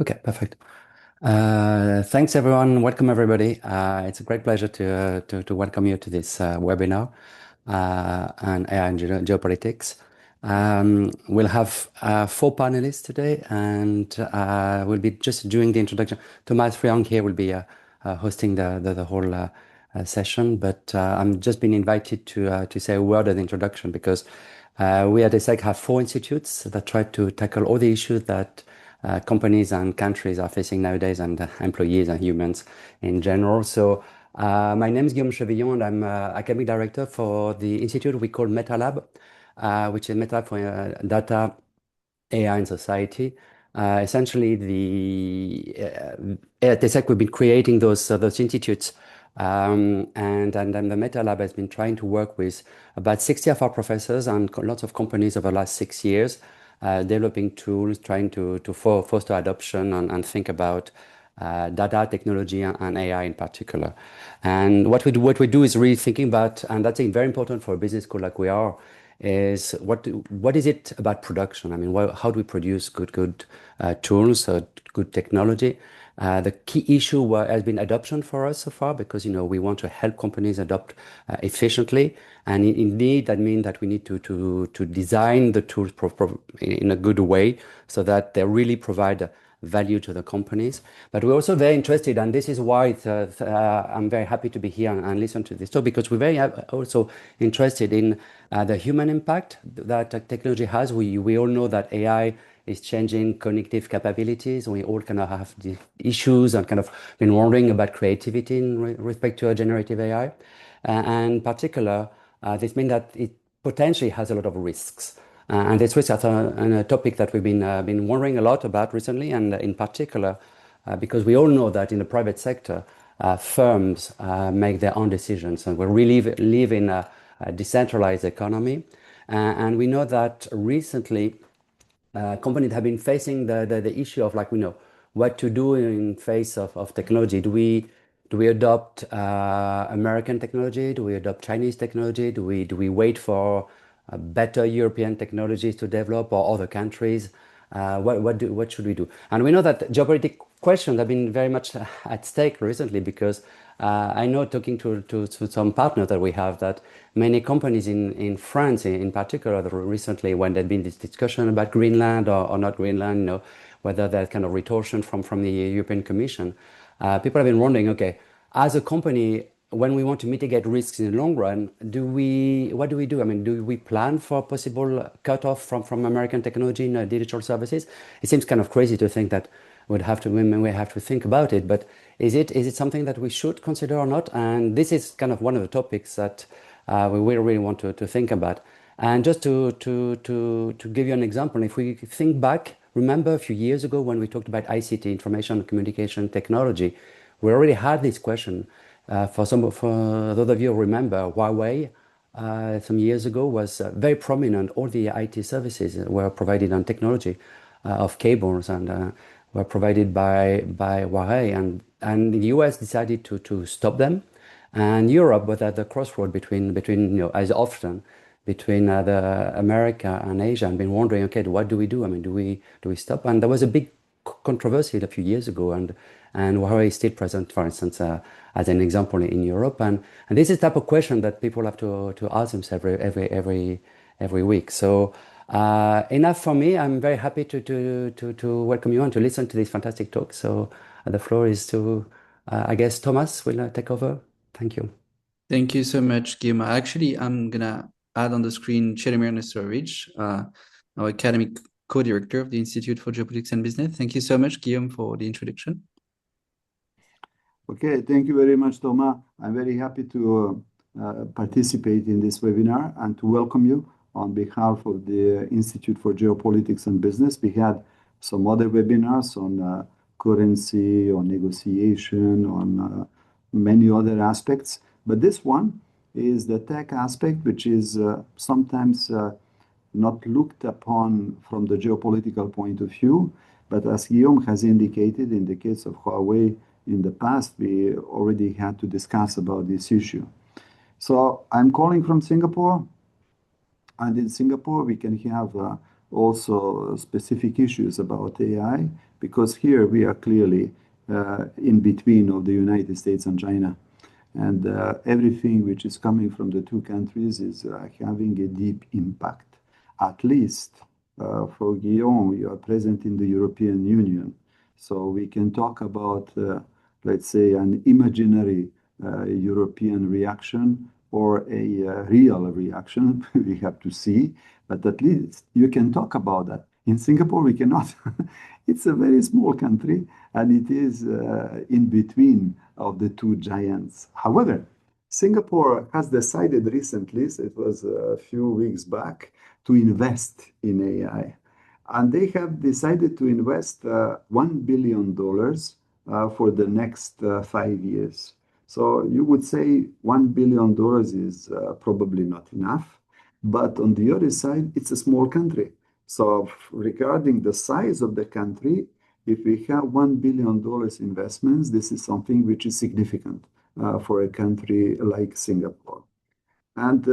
Okay, perfect. Thanks everyone. Welcome everybody. It's a great pleasure to welcome you to this webinar on AI and geopolitics. We'll have 4 panelists today, and we'll be just doing the introduction. Thomas Friang here will be hosting the whole session, but I'm just been invited to say a word at the introduction because we at ESSEC have 4 institutes that try to tackle all the issues that companies and countries are facing nowadays, and employees and humans in general. So my name is Guillaume, and I'm academic director for the institute we call MetaLab, which is MetaLab for Data, AI and Society. Essentially, at ESSEC we've been creating those institutes, and then the MetaLab has been trying to work with about 60 of our professors and lots of companies over the last 6 years, developing tools, trying to foster adoption and think about data technology and AI in particular. And what we do is really thinking about, and that's very important for a business school like we are, is what is it about production? I mean, how do we produce good tools, good technology? The key issue has been adoption for us so far, because we want to help companies adopt efficiently, and indeed that means that we need to design the tools in a good way so that they really provide value to the companies. But we're also very interested, and this is why I'm very happy to be here and listen to this talk, because we're very also interested in the human impact that technology has. We all know that AI is changing cognitive capabilities. We all kind of have the issues and kind of been wondering about creativity in respect to a generative AI. And in particular, this means that it potentially has a lot of risks. And this risk is a topic that we've been wondering a lot about recently, and in particular, because we all know that in the private sector, firms make their own decisions, and we really live in a decentralized economy. And we know that recently, companies have been facing the issue of what to do in face of technology. Do we adopt American technology? Do we adopt Chinese technology? Do we wait for better European technologies to develop, or other countries? What should we do? And we know that geopolitical questions have been very much at stake recently, because I know, talking to some partners that we have, that many companies in France in particular, recently, when there'd been this discussion about Greenland or not Greenland, whether there's kind of retortion from the European Commission, people have been wondering, okay, as a company, when we want to mitigate risks in the long run, what do we do? I mean, do we plan for possible cutoff from American technology in digital services? It seems kind of crazy to think that we have to think about it, but is it something that we should consider or not? And this is kind of one of the topics that we really want to think about. And just to give you an example, if we think back, remember a few years ago when we talked about ICT, information and communication technology, we already had this question. For those of you who remember, Huawei some years ago was very prominent. All the IT services were provided on technology of cables, and were provided by Huawei, and the US decided to stop them, and Europe was at the crossroad between as often between the America and Asia, and been wondering, okay, what do we do? I mean, do we stop? And there was a big controversy a few years ago, and Huawei is still present, for instance, as an example in Europe, and this is the type of question that people have to ask themselves every week. So enough for me. I'm very happy to welcome you and to listen to this fantastic talk. So the floor is to, I guess, Thomas will take over. Thank you. Thank you so much, Guillaume. Actually, I'm gonna add on the screen Cédomir our academic co-director of the Institute for Geopolitics and Business. Thank you so much, Guillaume, for the introduction. Okay, thank you very much, Thomas. I'm very happy to participate in this webinar and to welcome you on behalf of the Institute for Geopolitics and Business. We had some other webinars on currency, on negotiation, on many other aspects, but this one is the tech aspect, which is sometimes not looked upon from the geopolitical point of view. But as Guillaume has indicated, in the case of Huawei, in the past, we already had to discuss about this issue. So I'm calling from Singapore, and in Singapore we can have also specific issues about AI, because here we are clearly in between of the United States and China. And everything which is coming from the two countries is having a deep impact. At least for Guillaume, you are present in the European Union. So we can talk about, let's say, an imaginary European reaction or a real reaction. We have to see, but at least you can talk about that. In Singapore, we cannot. It's a very small country, and it is in between of the two giants. However, Singapore has decided recently, so it was a few weeks back, to invest in AI. And they have decided to invest $1 billion for the next 5 years. So you would say $1 billion is probably not enough. But on the other side, it's a small country. So regarding the size of the country, if we have $1 billion investments, this is something which is significant for a country like Singapore. And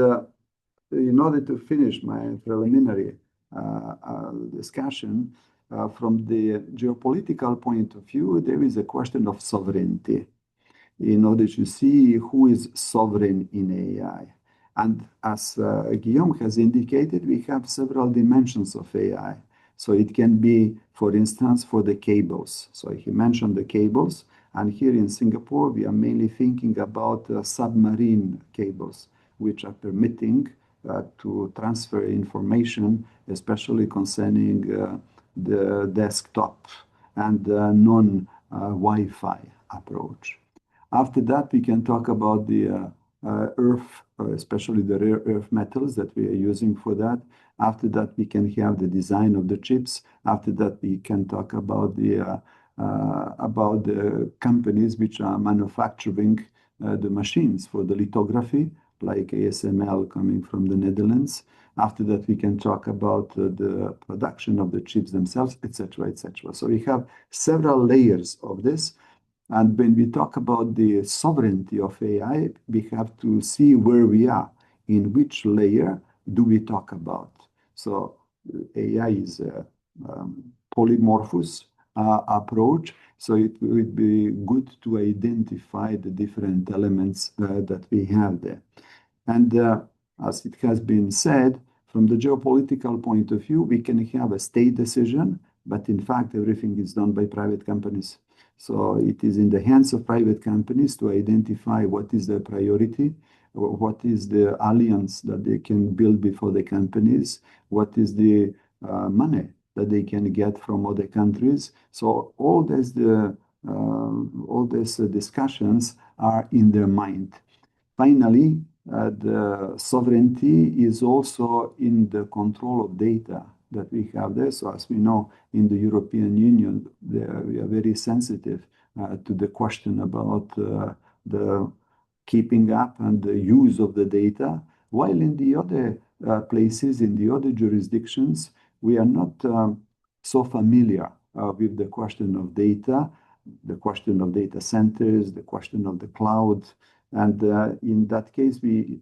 in order to finish my preliminary discussion, from the geopolitical point of view, there is a question of sovereignty in order to see who is sovereign in AI. And as Guillaume has indicated, we have several dimensions of AI. So it can be, for instance, for the cables. So he mentioned the cables. And here in Singapore, we are mainly thinking about submarine cables, which are permitting to transfer information, especially concerning the desktop and non-Wi-Fi approach. After that, we can talk about the earth, especially the rare earth metals that we are using for that. After that, we can have the design of the chips. After that, we can talk about the companies which are manufacturing the machines for the lithography, like ASML coming from the Netherlands. After that, we can talk about the production of the chips themselves, etc., etc. So we have several layers of this. And when we talk about the sovereignty of AI, we have to see where we are, in which layer do we talk about. So AI is a polymorphous approach, so it would be good to identify the different elements that we have there. And as it has been said, from the geopolitical point of view, we can have a state decision, but in fact, everything is done by private companies. So it is in the hands of private companies to identify what is their priority, what is the alliance that they can build before the companies, what is the money that they can get from other countries. So all these discussions are in their mind. Finally, the sovereignty is also in the control of data that we have there. So as we know, in the European Union, we are very sensitive to the question about the keeping up and the use of the data, while in the other places, in the other jurisdictions, we are not so familiar with the question of data, the question of data centers, the question of the cloud. And in that case, we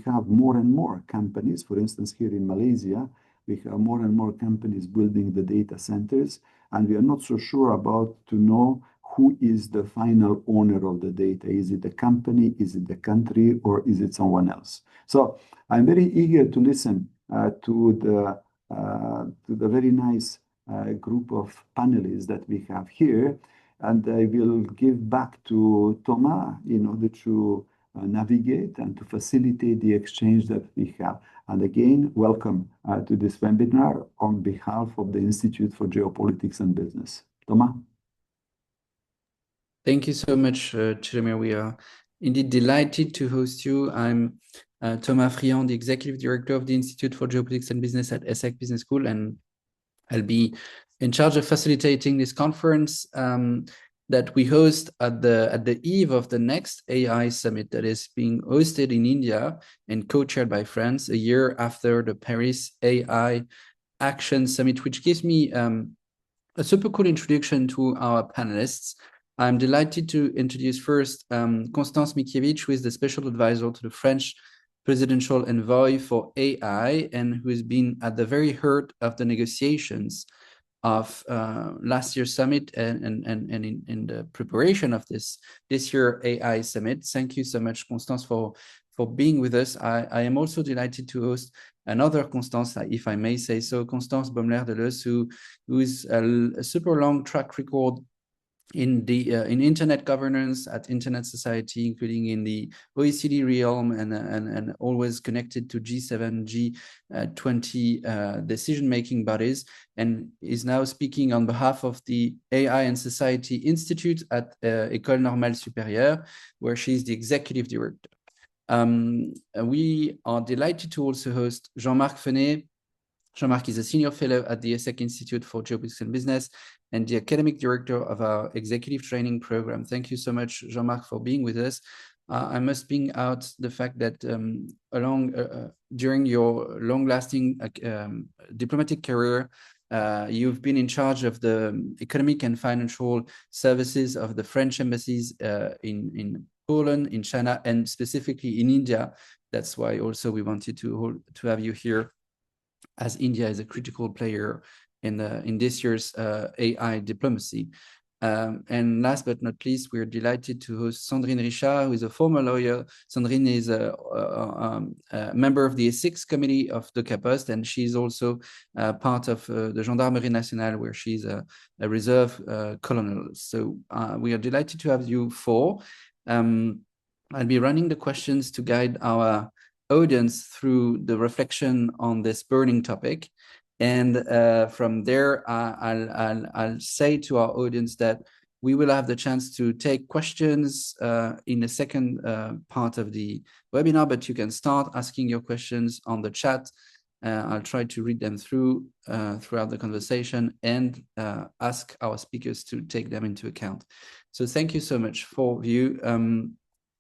have more and more companies. For instance, here in Malaysia, we have more and more companies building the data centers, and we are not so sure about to know who is the final owner of the data. Is it the company, is it the country, or is it someone else? So I'm very eager to listen to the very nice group of panelists that we have here, and I will give back to Thomas in order to navigate and to facilitate the exchange that we have. And again, welcome to this webinar on behalf of the Institute for Geopolitics and Business. Thomas? Thank you so much, Cédomir. We are indeed delighted to host you. I'm Thomas Friand, the Executive Director of the Institute for Geopolitics and Business at ESSEC Business School, and I'll be in charge of facilitating this conference that we host at the eve of the next AI summit that is being hosted in India and co-chaired by France a year after the Paris AI Action Summit, which gives me a super cool introduction to our panelists. I'm delighted to introduce first Constance MICKIEWICZ, who is the special advisor to the French presidential envoy for AI and who has been at the very heart of the negotiations of last year's summit and in the preparation of this year AI summit. Thank you so much, Constance, for being with us. I am also delighted to host another Constance, if I may say so, Constance BOMMELAER de LEUSSE, who is a super long track record in the in internet governance at Internet Society, including in the OECD realm, and always connected to G7, G20 decision-making bodies, and is now speaking on behalf of the AI and Society Institute at École Normale Supérieure, where she is the executive director. We are delighted to also host Jean-Marc FENET. Jean-Marc is a senior fellow at the ESSEC Institute for Geopolitics and Business and the academic director of our executive training program. Thank you so much, Jean-Marc, for being with us. I must bring out the fact that during your long-lasting diplomatic career, you've been in charge of the economic and financial services of the French embassies in Poland, in China, and specifically in India. That's why also we wanted to have you here, as India is a critical player in this year's AI diplomacy. And last but not least, we're delighted to host Sandrine RICHARD, who is a former lawyer. Sandrine is a member of the ethics committee of the Post, and she's also part of the Gendarmerie Nationale, where she's a reserve colonel. So we are delighted to have you four. I'll be running the questions to guide our audience through the reflection on this burning topic. And from there, I'll say to our audience that we will have the chance to take questions in the second part of the webinar, but you can start asking your questions on the chat. I'll try to read them throughout the conversation and ask our speakers to take them into account. So thank you so much for you.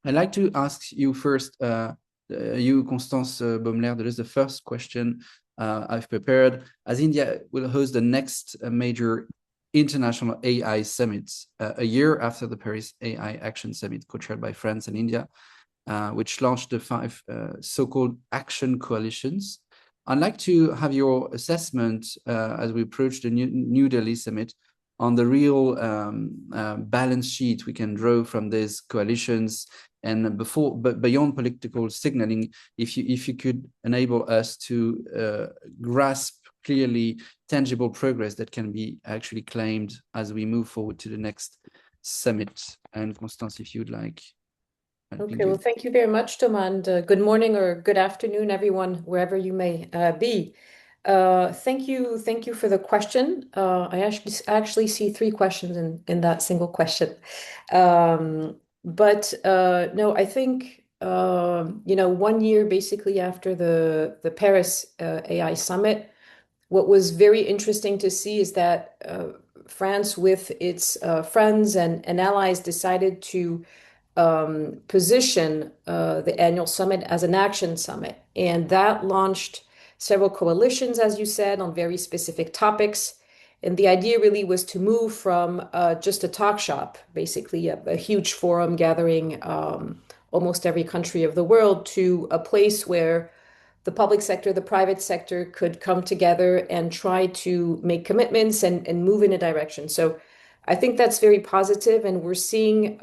I'd like to ask you first, you, Constance BOMMELAER de LEUSSE, the first question I've prepared. As India will host the next major international AI summit a year after the Paris AI Action Summit, co-chaired by France and India, which launched the 5 so-called action coalitions. I'd like to have your assessment as we approach the New Delhi summit on the real balance sheet we can draw from these coalitions, and but beyond political signaling, if you could enable us to grasp clearly tangible progress that can be actually claimed as we move forward to the next summit. And Constance, if you'd like. Okay, well, thank you very much, Thomas, and good morning or good afternoon, everyone, wherever you may be. Thank you for the question. I actually see 3 questions in that single question. But no, I think 1 year basically after the Paris AI Summit, what was very interesting to see is that France, with its friends and allies, decided to position the annual summit as an action summit, and that launched several coalitions, as you said, on very specific topics. And the idea really was to move from just a talk shop, basically a huge forum gathering almost every country of the world, to a place where the public sector, the private sector could come together and try to make commitments and move in a direction. So I think that's very positive, and we're seeing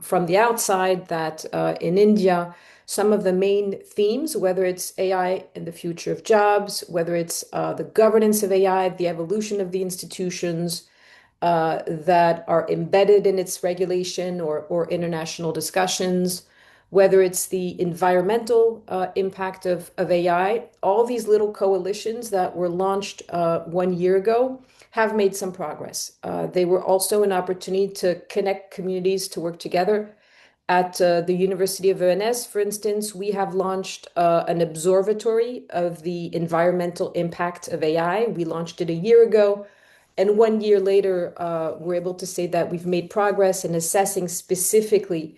from the outside that in India, some of the main themes, whether it's AI and the future of jobs, whether it's the governance of AI, the evolution of the institutions that are embedded in its regulation or international discussions, whether it's the environmental impact of AI, all these little coalitions that were launched 1 year ago have made some progress. They were also an opportunity to connect communities to work together. At the University of ENS, for instance, we have launched an observatory of the environmental impact of AI. We launched it a year ago, and 1 year later, we're able to say that we've made progress in assessing specifically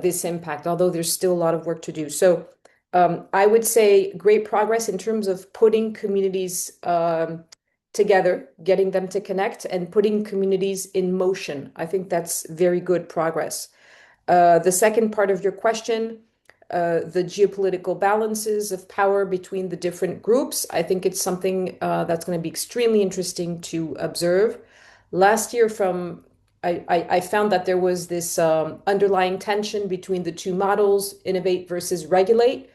this impact, although there's still a lot of work to do. So I would say great progress in terms of putting communities together, getting them to connect, and putting communities in motion. I think that's very good progress. The second part of your question, the geopolitical balances of power between the different groups. I think it's something that's going to be extremely interesting to observe. Last year, I found that there was this underlying tension between the two models, innovate versus regulate.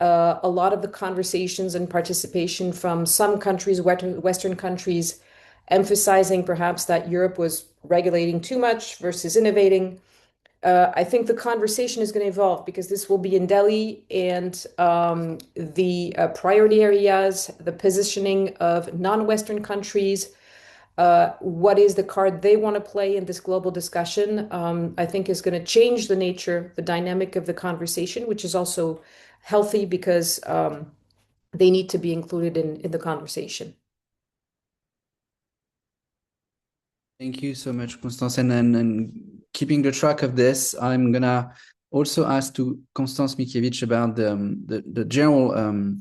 A lot of the conversations and participation from some countries, Western countries, emphasizing perhaps that Europe was regulating too much versus innovating. I think the conversation is going to evolve because this will be in Delhi, and the priority areas, the positioning of non-Western countries, what is the card they want to play in this global discussion, I think is going to change the nature, the dynamic of the conversation, which is also healthy because they need to be included in the conversation. Thank you so much, Constance. And keeping the track of this, I'm gonna also ask to Constance MICKIEWICZ about the general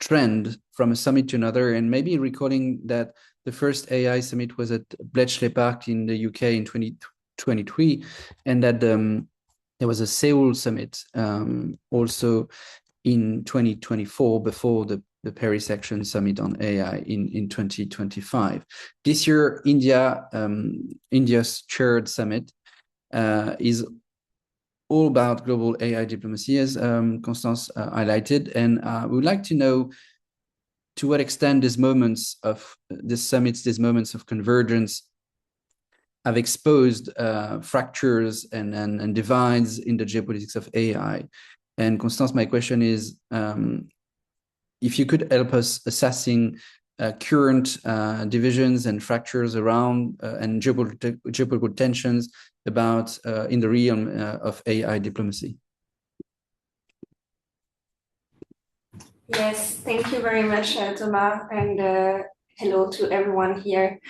trend from a summit to another, and maybe recalling that the first AI summit was at Bletchley Park in the UK in 2023, and that there was a Seoul summit also in 2024 before the Paris Action Summit on AI in 2025. This year, India's chaired summit is all about global AI diplomacy, as Constance highlighted, and we would like to know to what extent these moments of these summits, these moments of convergence, have exposed fractures and divides in the geopolitics of AI. And Constance, my question is, if you could help us assessing current divisions and fractures around and geopolitical tensions about in the realm of AI diplomacy. Yes, thank you very much, Thomas, and hello to everyone here.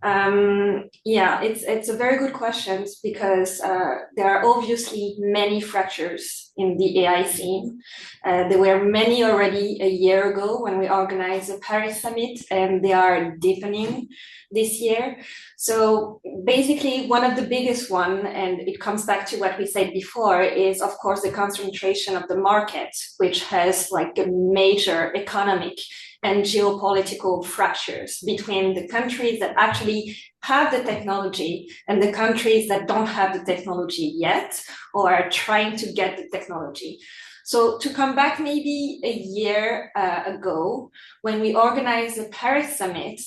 Yeah, it's a very good question because there are obviously many fractures in the AI scene. There were many already a year ago when we organized the Paris Summit, and they are deepening this year. So basically, one of the biggest one, and it comes back to what we said before, is of course the concentration of the market, which has like a major economic and geopolitical fractures between the countries that actually have the technology and the countries that don't have the technology yet or are trying to get the technology. So to come back maybe a year ago, when we organized the Paris Summit,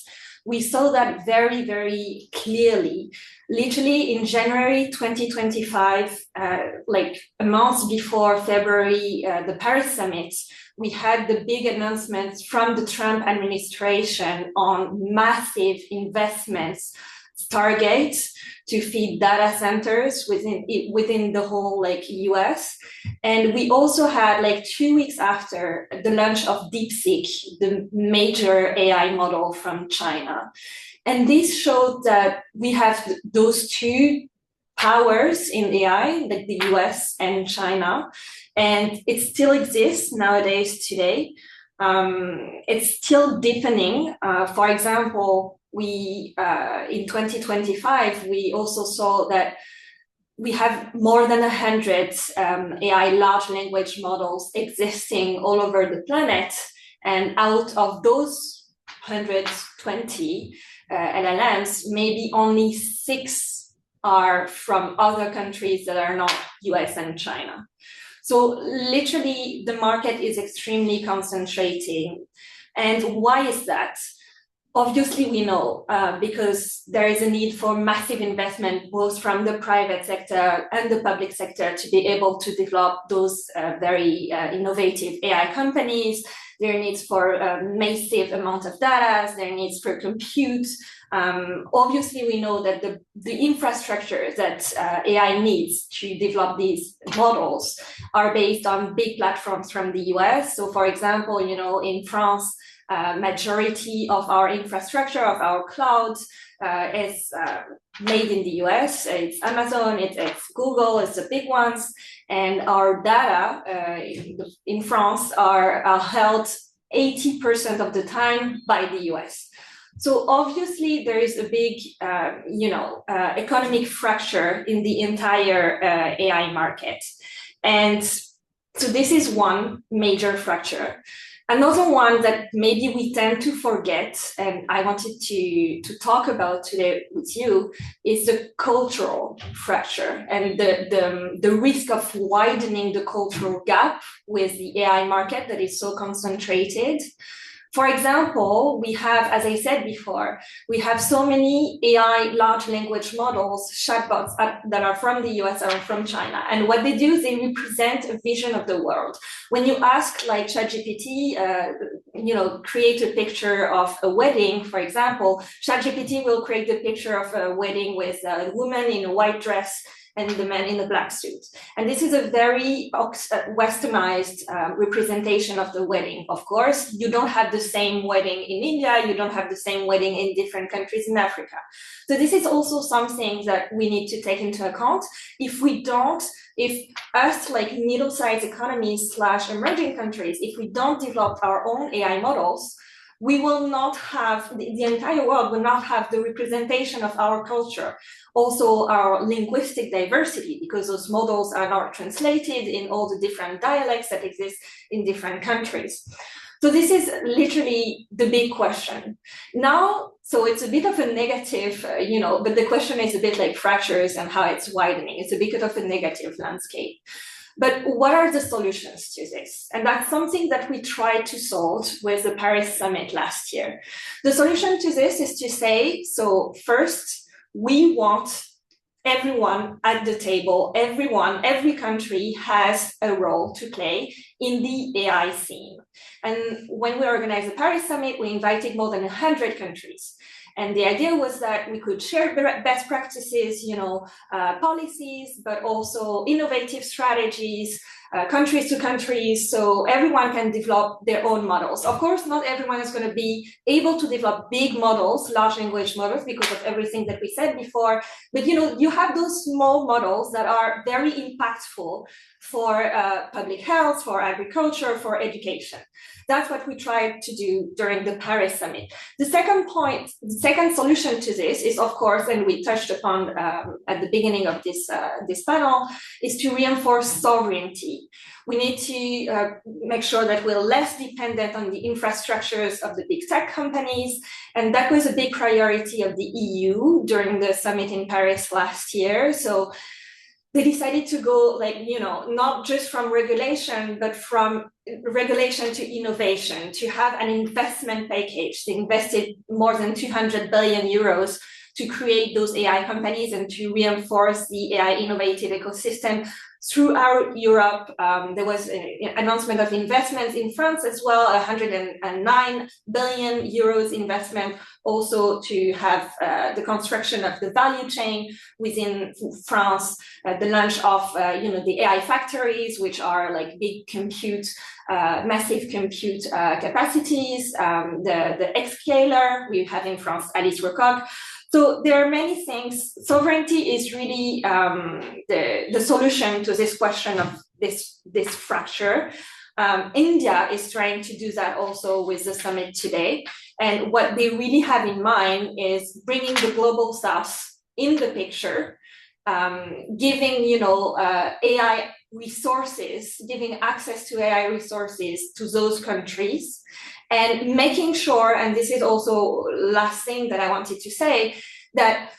we saw that very, very clearly. Literally in January 2025, like a month before February, the Paris Summit, we had the big announcements from the Trump administration on massive investments, Stargate, to feed data centers within the whole like US. And we also had like 2 weeks after the launch of DeepSeek, the major AI model from China. And this showed that we have those two powers in AI, like the US and China, and it still exists nowadays today. It's still deepening. For example, we in 2025, we also saw that we have more than 100 AI large language models existing all over the planet. And out of those 120 LLMs, maybe only 6 are from other countries that are not US and China. So literally the market is extremely concentrating. And why is that? Obviously we know because there is a need for massive investment both from the private sector and the public sector to be able to develop those very innovative AI companies. There are needs for a massive amount of data, there are needs for compute. Obviously, we know that the infrastructure that AI needs to develop these models are based on big platforms from the US. So for example, you know, in France, majority of our infrastructure, of our cloud is made in the US. It's Amazon, it's Google, it's the big ones. And our data in France are held 80% of the time by the US. So obviously there is a big, economic fracture in the entire AI market. And So this is one major fracture. Another one that maybe we tend to forget, and I wanted to talk about today with you, is the cultural fracture and the risk of widening the cultural gap with the AI market that is so concentrated. For example, we have, as I said before, we have so many AI large language models, chatbots that are from the US or from China. And what they do is they represent a vision of the world. When you ask like ChatGPT, create a picture of a wedding, for example, ChatGPT will create the picture of a wedding with a woman in a white dress and the man in a black suit. And this is a very westernized representation of the wedding. Of course, you don't have the same wedding in India, you don't have the same wedding in different countries in Africa. So this is also something that we need to take into account. If us like middle-sized economies / emerging countries, if we don't develop our own AI models, we will not have, the entire world will not have the representation of our culture. Also our linguistic diversity, because those models are not translated in all the different dialects that exist in different countries. So this is literally the big question. Now, so it's a bit of a negative, but the question is a bit like fractures and how it's widening. It's a bit of a negative landscape. But what are the solutions to this? And that's something that we tried to solve with the Paris Summit last year. The solution to this is to say, so first, we want everyone at the table, every country has a role to play in the AI scene. And when we organized the Paris Summit, we invited more than 100 countries. And the idea was that we could share best practices, policies, but also innovative strategies, countries to countries, so everyone can develop their own models. Of course, not everyone is going to be able to develop big models, large language models, because of everything that we said before. But you have those small models that are very impactful for public health, for agriculture, for education. That's what we tried to do during the Paris Summit. The second solution to this is, of course, and we touched upon at the beginning of this panel, is to reinforce sovereignty. We need to make sure that we're less dependent on the infrastructures of the big tech companies. And that was a big priority of the EU during the summit in Paris last year. So they decided to go not just from regulation, but from regulation to innovation, to have an investment package. They invested more than 200 billion euros to create those AI companies and to reinforce the AI innovative ecosystem throughout Europe. There was an announcement of investments in France as well, 109 billion euros investment, also to have the construction of the value chain within France, the launch of the AI factories, which are like big compute, massive compute capacities, the Xscaler, we have in France Alice Lecoq. So there are many things. Sovereignty is really the solution to this question of this fracture. India is trying to do that also with the summit today. And what they really have in mind is bringing the global south in the picture, giving AI resources, giving access to AI resources to those countries, and making sure, and this is also last thing that I wanted to say, that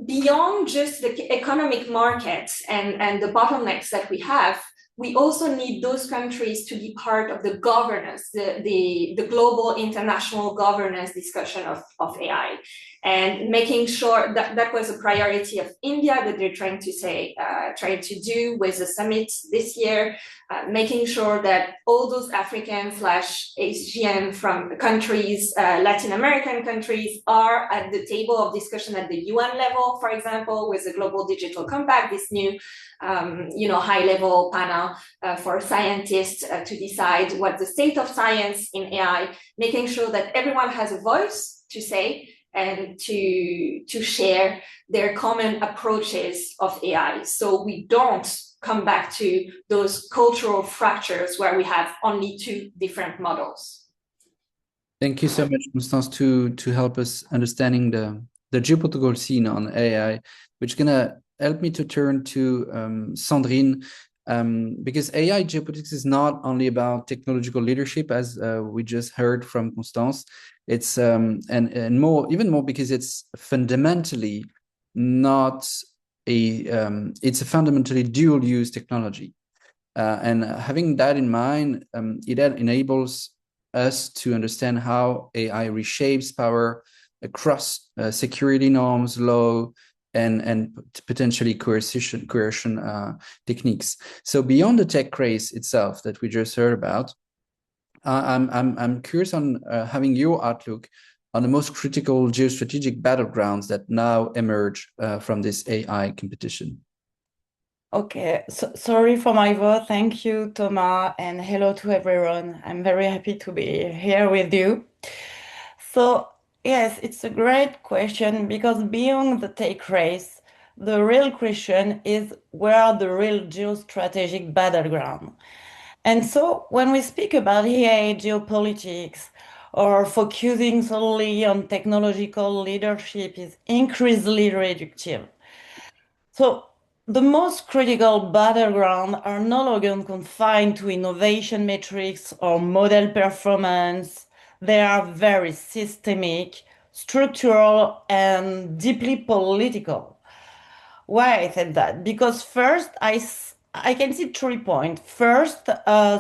beyond just the economic markets and the bottlenecks that we have, we also need those countries to be part of the governance, the global international governance discussion of AI, and making sure that was a priority of India that they're trying to do with the summit this year, making sure that all those African / Asian from countries, Latin American countries are at the table of discussion at the UN level, for example, with the Global Digital Compact, this new high-level panel for scientists to decide what the state of science in AI, making sure that everyone has a voice to say and to share their common approaches of AI. So we don't come back to those cultural fractures where we have only two different models. Thank you so much, Constance, to help us understanding the geopolitical scene on AI, which is going to help me to turn to Sandrine because AI geopolitics is not only about technological leadership, as we just heard from Constance. It's and more, even more, because it's fundamentally not it's a fundamentally dual use technology. And having that in mind, it enables us to understand how AI reshapes power across security norms, law, and potentially coercion techniques. So beyond the tech race itself that we just heard about, I'm curious on having your outlook on the most critical geostrategic battlegrounds that now emerge from this AI competition. Okay, so sorry for my voice. Thank you, Thomas, and hello to everyone. I'm very happy to be here with you. So, yes, it's a great question because beyond the tech race, the real question is where are the real geostrategic battleground? And so when we speak about AI geopolitics or focusing solely on technological leadership is increasingly reductive. So the most critical battlegrounds are no longer confined to innovation metrics or model performance. They are very systemic, structural, and deeply political. Why I said that? Because first, I can see 3 points. First,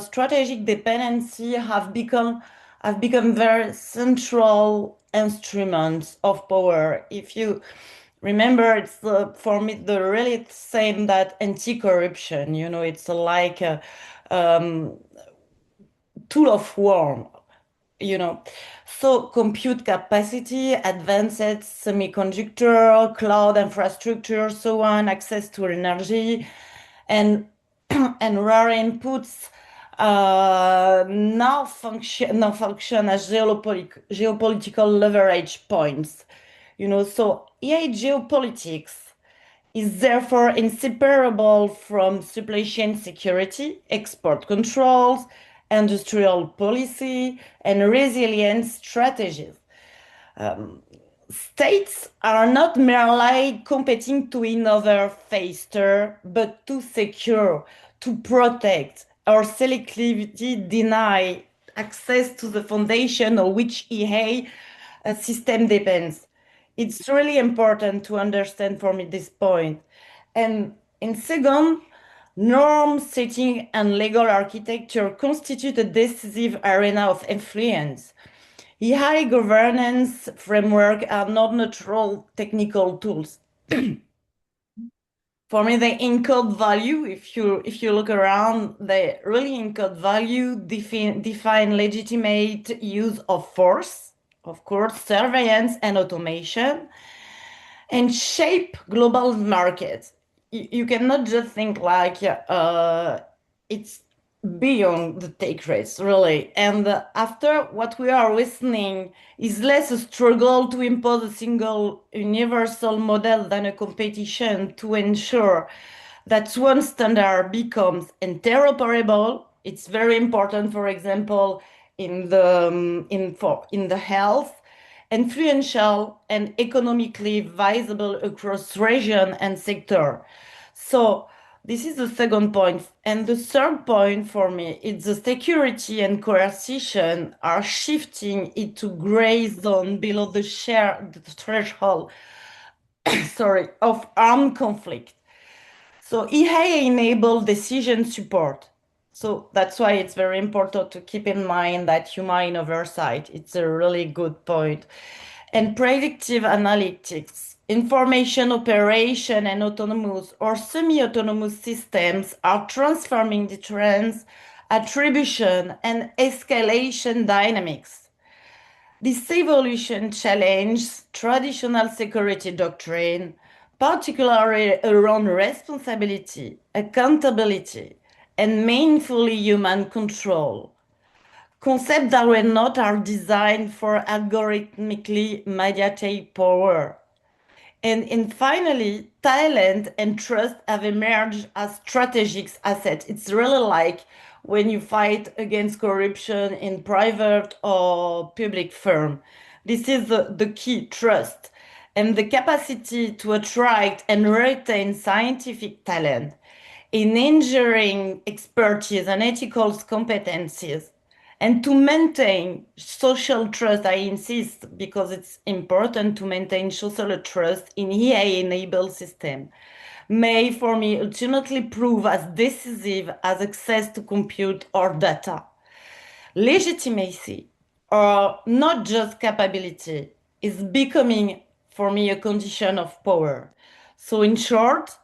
strategic dependency have become very central instruments of power. If you remember, it's for me the really same that anti-corruption. You know, it's like a tool of war. You know, so compute capacity, advanced semiconductor, cloud infrastructure, so on, access to energy, and and rare inputs now function as geopolitical leverage points. You know, so AI geopolitics is therefore inseparable from supply chain security, export controls, industrial policy, and resilience strategies. States are not merely competing to innovate faster, but to secure, to protect, or selectively deny access to the foundation on which AI system depends. It's really important to understand for me this point. And in second, norm setting and legal architecture constitute a decisive arena of influence. AI governance framework are not neutral technical tools. For me, they encode value. If you look around, they really encode value, define legitimate use of force, of course, surveillance and automation, and shape global markets. You cannot just think like it's beyond the take rates, really. And after what we are listening is less a struggle to impose a single universal model than a competition to ensure that one standard becomes interoperable. It's very important, for example, in the health, influential and economically viable across region and sector. So this is the second point. And the third point for me is the security and coercion are shifting into gray zone below the threshold sorry, of armed conflict. So EA enabled decision support. So that's why it's very important to keep in mind that human oversight. It's a really good point. And predictive analytics, information operation and autonomous or semi-autonomous systems are transforming the trends, attribution and escalation dynamics. This evolution challenges traditional security doctrine, particularly around responsibility, accountability, and meaningfully human control. Concepts that were not are designed for algorithmically mediated power. And finally, talent and trust have emerged as strategic assets. It's really like when you fight against corruption in private or public firm. This is the key, trust, and the capacity to attract and retain scientific talent. in engineering expertise and ethical competencies, and to maintain social trust. I insist, because it's important to maintain social trust in AI-enabled system, may for me ultimately prove as decisive as access to compute or data. Legitimacy, or not just capability, is becoming for me a condition of power. So in short,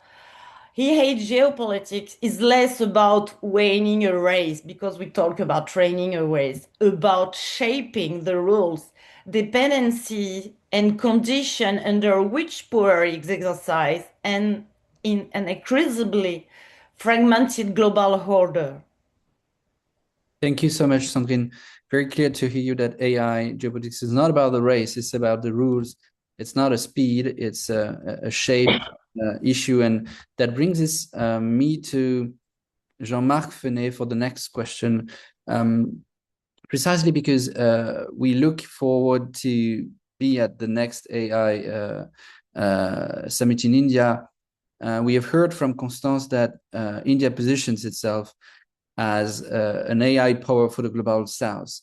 geopolitics is less about winning a race, because we talk about training a race, about shaping the rules, dependency, and condition under which power is exercised, and in an increasingly fragmented global order. Thank you so much, Sandrine. Very clear to hear you that AI geopolitics is not about the race, it's about the rules. It's not a speed, it's a shape issue. And that brings us me to Jean-Marc FENET for the next question, precisely because we look forward to be at the next AI summit in India. We have heard from Constance that India positions itself as an AI power for the global south,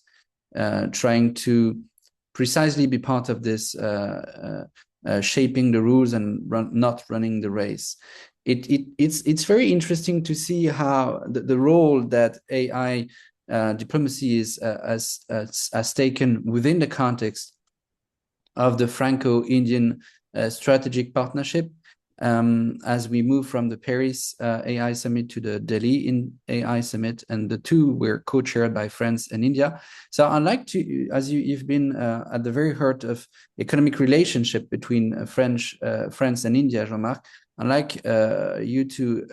trying to precisely be part of this shaping the rules and not running the race. It's very interesting to see how the role that AI diplomacy has taken within the context of the Franco-Indian Strategic Partnership, as we move from the Paris AI Summit to the Delhi AI Summit, and the two were co-chaired by France and India. So I'd like to, as you've been at the very heart of economic relationship between France and India, Jean-Marc, I'd like you to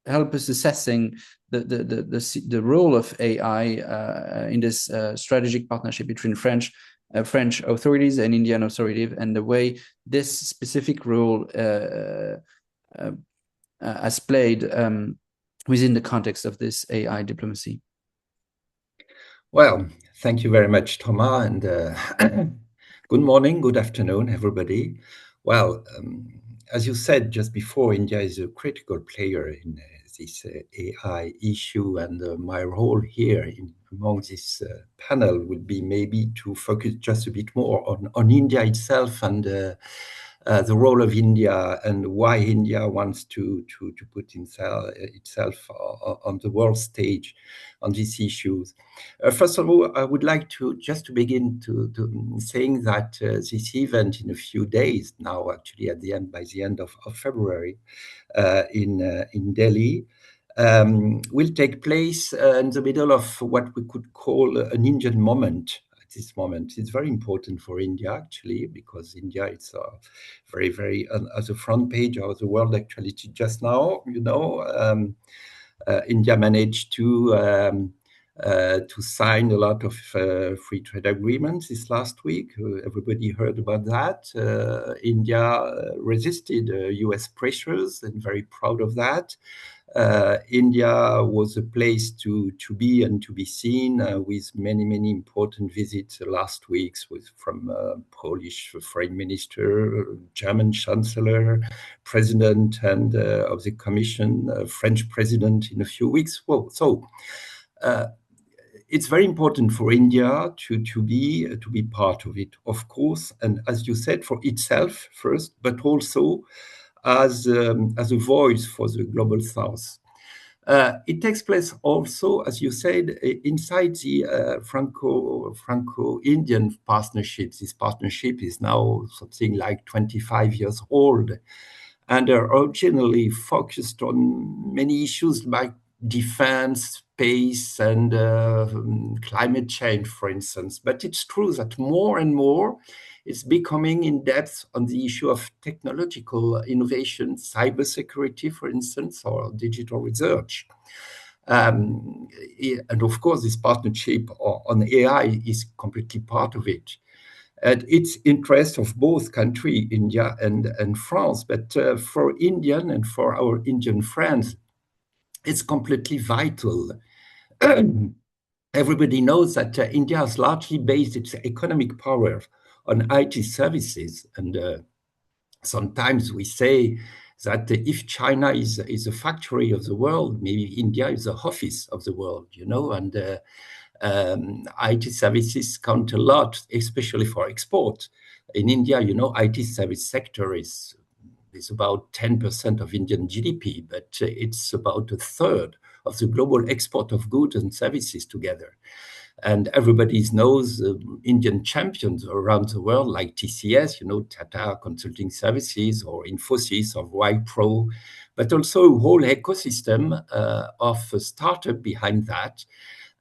help us assessing the role of AI in this strategic partnership between French authorities and Indian authorities, and the way this specific role has played within the context of this AI diplomacy. Well, thank you very much, Thomas, and good morning, good afternoon, everybody. Well, as you said just before, India is a critical player in this AI issue, and my role here among this panel would be maybe to focus just a bit more on India itself and the role of India and why India wants to put itself on the world stage on these issues. First of all, I would like to begin to saying that this event in a few days now, actually by the end of February, in Delhi, will take place in the middle of what we could call an Indian moment. At this moment, it's very important for India, actually, because India is very, very at the front page of the world actuality just now. You know, India managed to sign a lot of free trade agreements this last week. Everybody heard about that. India resisted US pressures, and very proud of that. India was a place to be and to be seen, with many important visits last week from Polish Foreign Minister, German Chancellor, President and of the Commission, French President in a few weeks. Well, so it's very important for India to be part of it, of course, and as you said, for itself first, but also as a voice for the global south. It takes place also, as you said, inside the Franco-Indian partnership. This partnership is now something like 25 years old, and originally focused on many issues like defense, space, and climate change, for instance. But it's true that more and more it's becoming in depth on the issue of technological innovation, cybersecurity, for instance, or digital research. And of course, this partnership on AI is completely part of it. And it's interest of both countries, India and France. But for Indian and for our Indian friends, it's completely vital. Everybody knows that India has largely based its economic power on IT services, and sometimes we say that if China is a factory of the world, maybe India is the office of the world, you know, and IT services count a lot, especially for export. In India, you know, IT service sector is about 10% of Indian GDP, but it's about a third of the global export of goods and services together. And everybody knows Indian champions around the world like TCS, you know, Tata Consulting Services, or Infosys, or Wipro, but also a whole ecosystem of a startup behind that.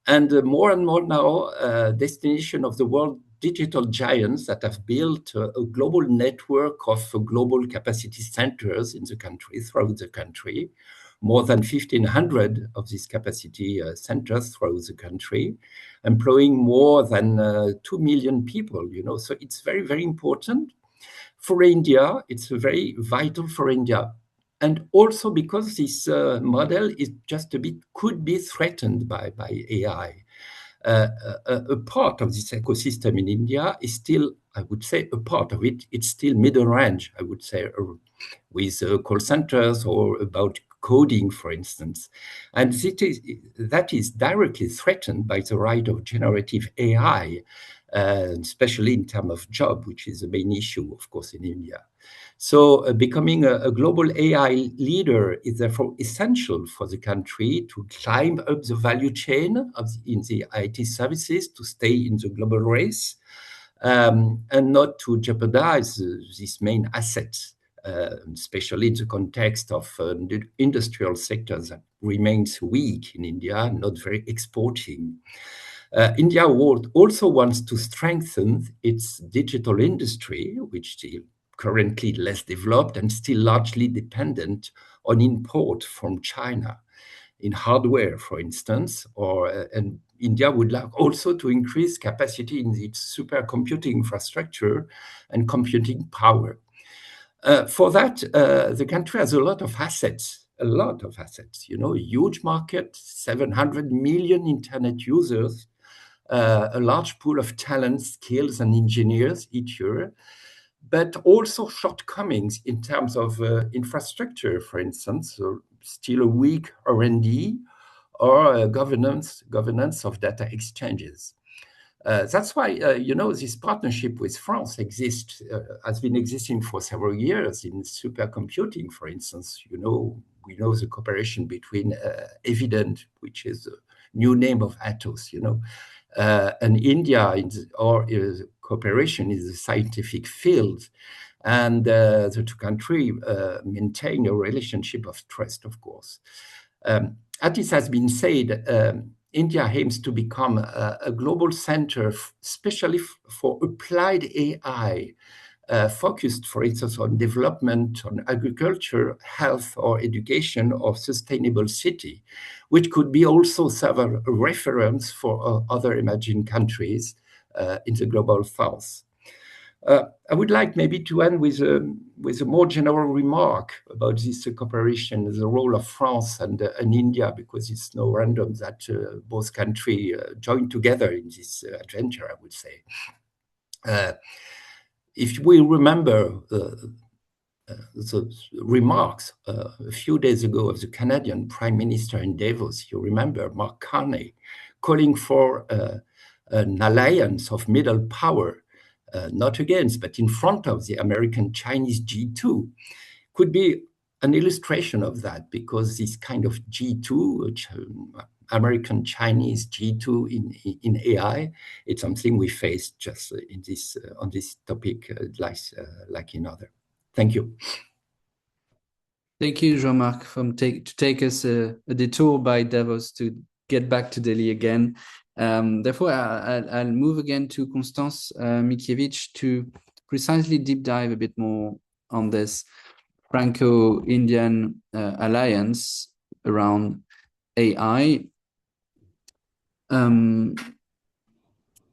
And more and more now, destination of the world digital giants that have built a global network of global capacity centers in the country, throughout the country, more than 1,500 of these capacity centers throughout the country, employing more than 2 million people, you know. So it's very, very important for India. It's very vital for India. And also because this model is just a bit, could be threatened by AI. A part of this ecosystem in India is still, I would say, a part of it, it's still middle range, I would say, with call centers or about coding, for instance. And that is directly threatened by the rise of generative AI, especially in terms of job, which is the main issue, of course, in India. So becoming a global AI leader is therefore essential for the country to climb up the value chain in the IT services, to stay in the global race, and not to jeopardize these main assets, especially in the context of the industrial sectors that remains weak in India, not very exporting. India also wants to strengthen its digital industry, which is currently less developed and still largely dependent on import from China in hardware, for instance, and India would like also to increase capacity in its supercomputing infrastructure and computing power. For that, the country has a lot of assets, you know, a huge market, 700 million internet users, a large pool of talent, skills, and engineers each year, but also shortcomings in terms of infrastructure, for instance, so still a weak R&D or governance of data exchanges. That's why, you know, this partnership with France has been existing for several years in supercomputing, for instance. You know, we know the cooperation between Evident, which is a new name of Atos, you know, and India, cooperation in the scientific field. And the two countries maintain a relationship of trust, of course. As it has been said, India aims to become a global center, especially for applied AI, focused, for instance, on development, on agriculture, health, or education, or sustainable city, which could be also serve a reference for other emerging countries in the global south. I would like maybe to end with a more general remark about this cooperation, the role of France and India, because it's no random that both countries join together in this adventure, I would say. If we remember the remarks a few days ago of the Canadian Prime Minister in Davos, you remember Mark Carney calling for an alliance of middle power, not against, but in front of the American-Chinese G2, could be an illustration of that, because this kind of G2, which American-Chinese G2 in AI, it's something we face just in this on this topic, like in other. Thank you. Thank you, Jean-Marc, to take us a detour by Davos to get back to Delhi again. Therefore, I'll move again to Constance MICKIEWICZ to precisely deep dive a bit more on this Franco-Indian alliance around AI.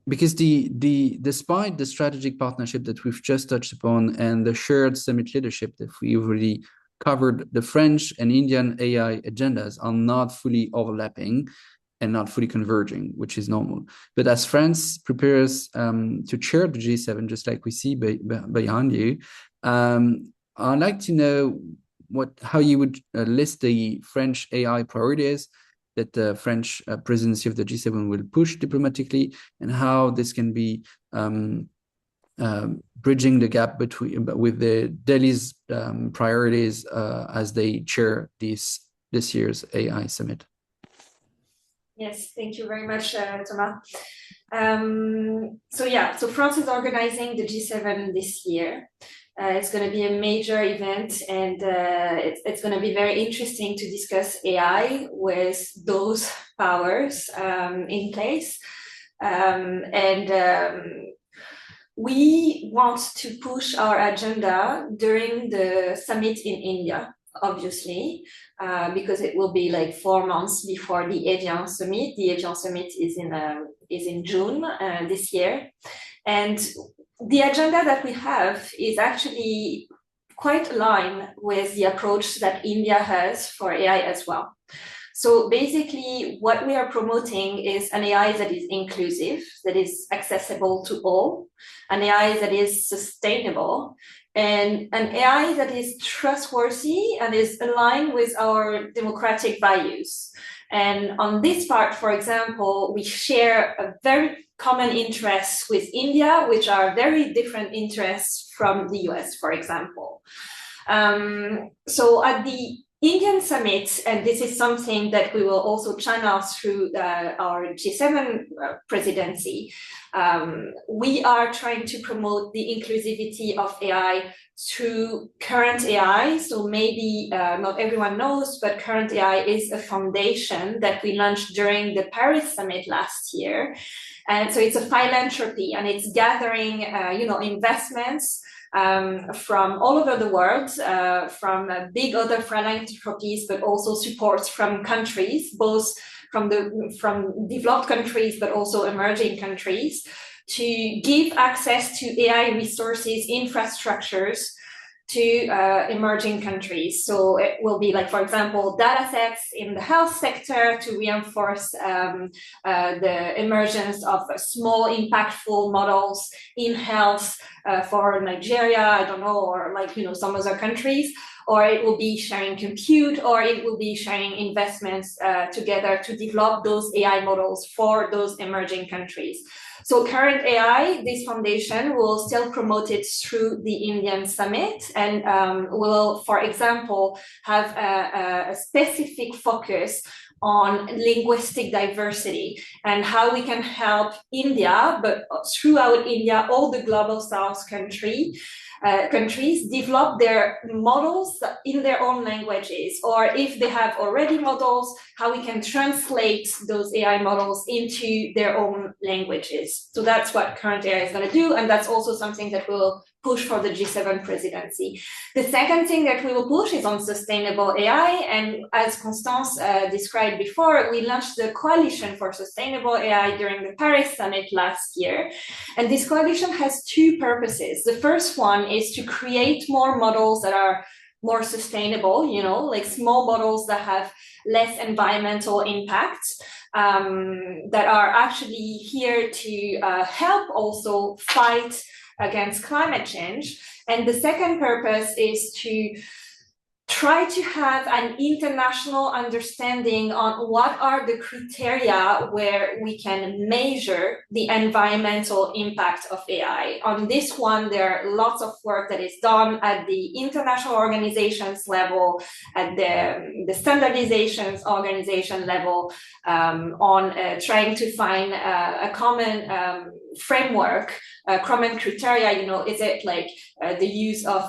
Because despite the strategic partnership that we've just touched upon and the shared summit leadership that we already covered, the French and Indian AI agendas are not fully overlapping and not fully converging, which is normal. But as France prepares to chair the G7, just like we see behind you, I'd like to know how you would list the French AI priorities that the French presidency of the G7 will push diplomatically, and how this can be bridging the gap with the Delhi's priorities as they chair this year's AI summit. Yes, thank you very much, Thomas. So France is organizing the G7 this year. It's going to be a major event, and it's going to be very interesting to discuss AI with those powers in place. We want to push our agenda during the summit in India, obviously, because it will be like 4 months before the Evian summit. The Evian summit is in June this year, and the agenda that we have is actually quite aligned with the approach that India has for AI as well. So basically, what we are promoting is an AI that is inclusive, that is accessible to all, an AI that is sustainable, and an AI that is trustworthy and is aligned with our democratic values. And on this part, for example, we share a very common interests with India, which are very different interests from the US, for example. So at the Indian summit, and this is something that we will also channel through our G7 presidency, we are trying to promote the inclusivity of AI through current AI. So maybe not everyone knows, but current AI is a foundation that we launched during the Paris summit last year. And so it's a philanthropy, and it's gathering investments from all over the world, from big other philanthropies, but also supports from countries, both from developed countries, but also emerging countries, to give access to AI resources, infrastructures to emerging countries. So it will be like, for example, data sets in the health sector to reinforce the emergence of small impactful models in health for Nigeria, I don't know, or some other countries, or it will be sharing compute, or it will be sharing investments together to develop those AI models for those emerging countries. So current AI, this foundation will still promote it through the Indian summit, and will, for example, have a specific focus on linguistic diversity and how we can help India, but throughout India, all the global South countries develop their models in their own languages, or if they have already models, how we can translate those AI models into their own languages. So that's what current AI is going to do, and that's also something that will push for the G7 presidency. The second thing that we will push is on sustainable AI, and as Constance described before, we launched the Coalition for Sustainable AI during the Paris summit last year, and this coalition has two purposes. The first one is to create more models that are more sustainable, like small models that have less environmental impact, that are actually here to help also fight against climate change. And the second purpose is to try to have an international understanding on what are the criteria where we can measure the environmental impact of AI. On this one, there are lots of work that is done at the international organizations level, at the standardizations organization level, on trying to find a common framework, common criteria. Is it like the use of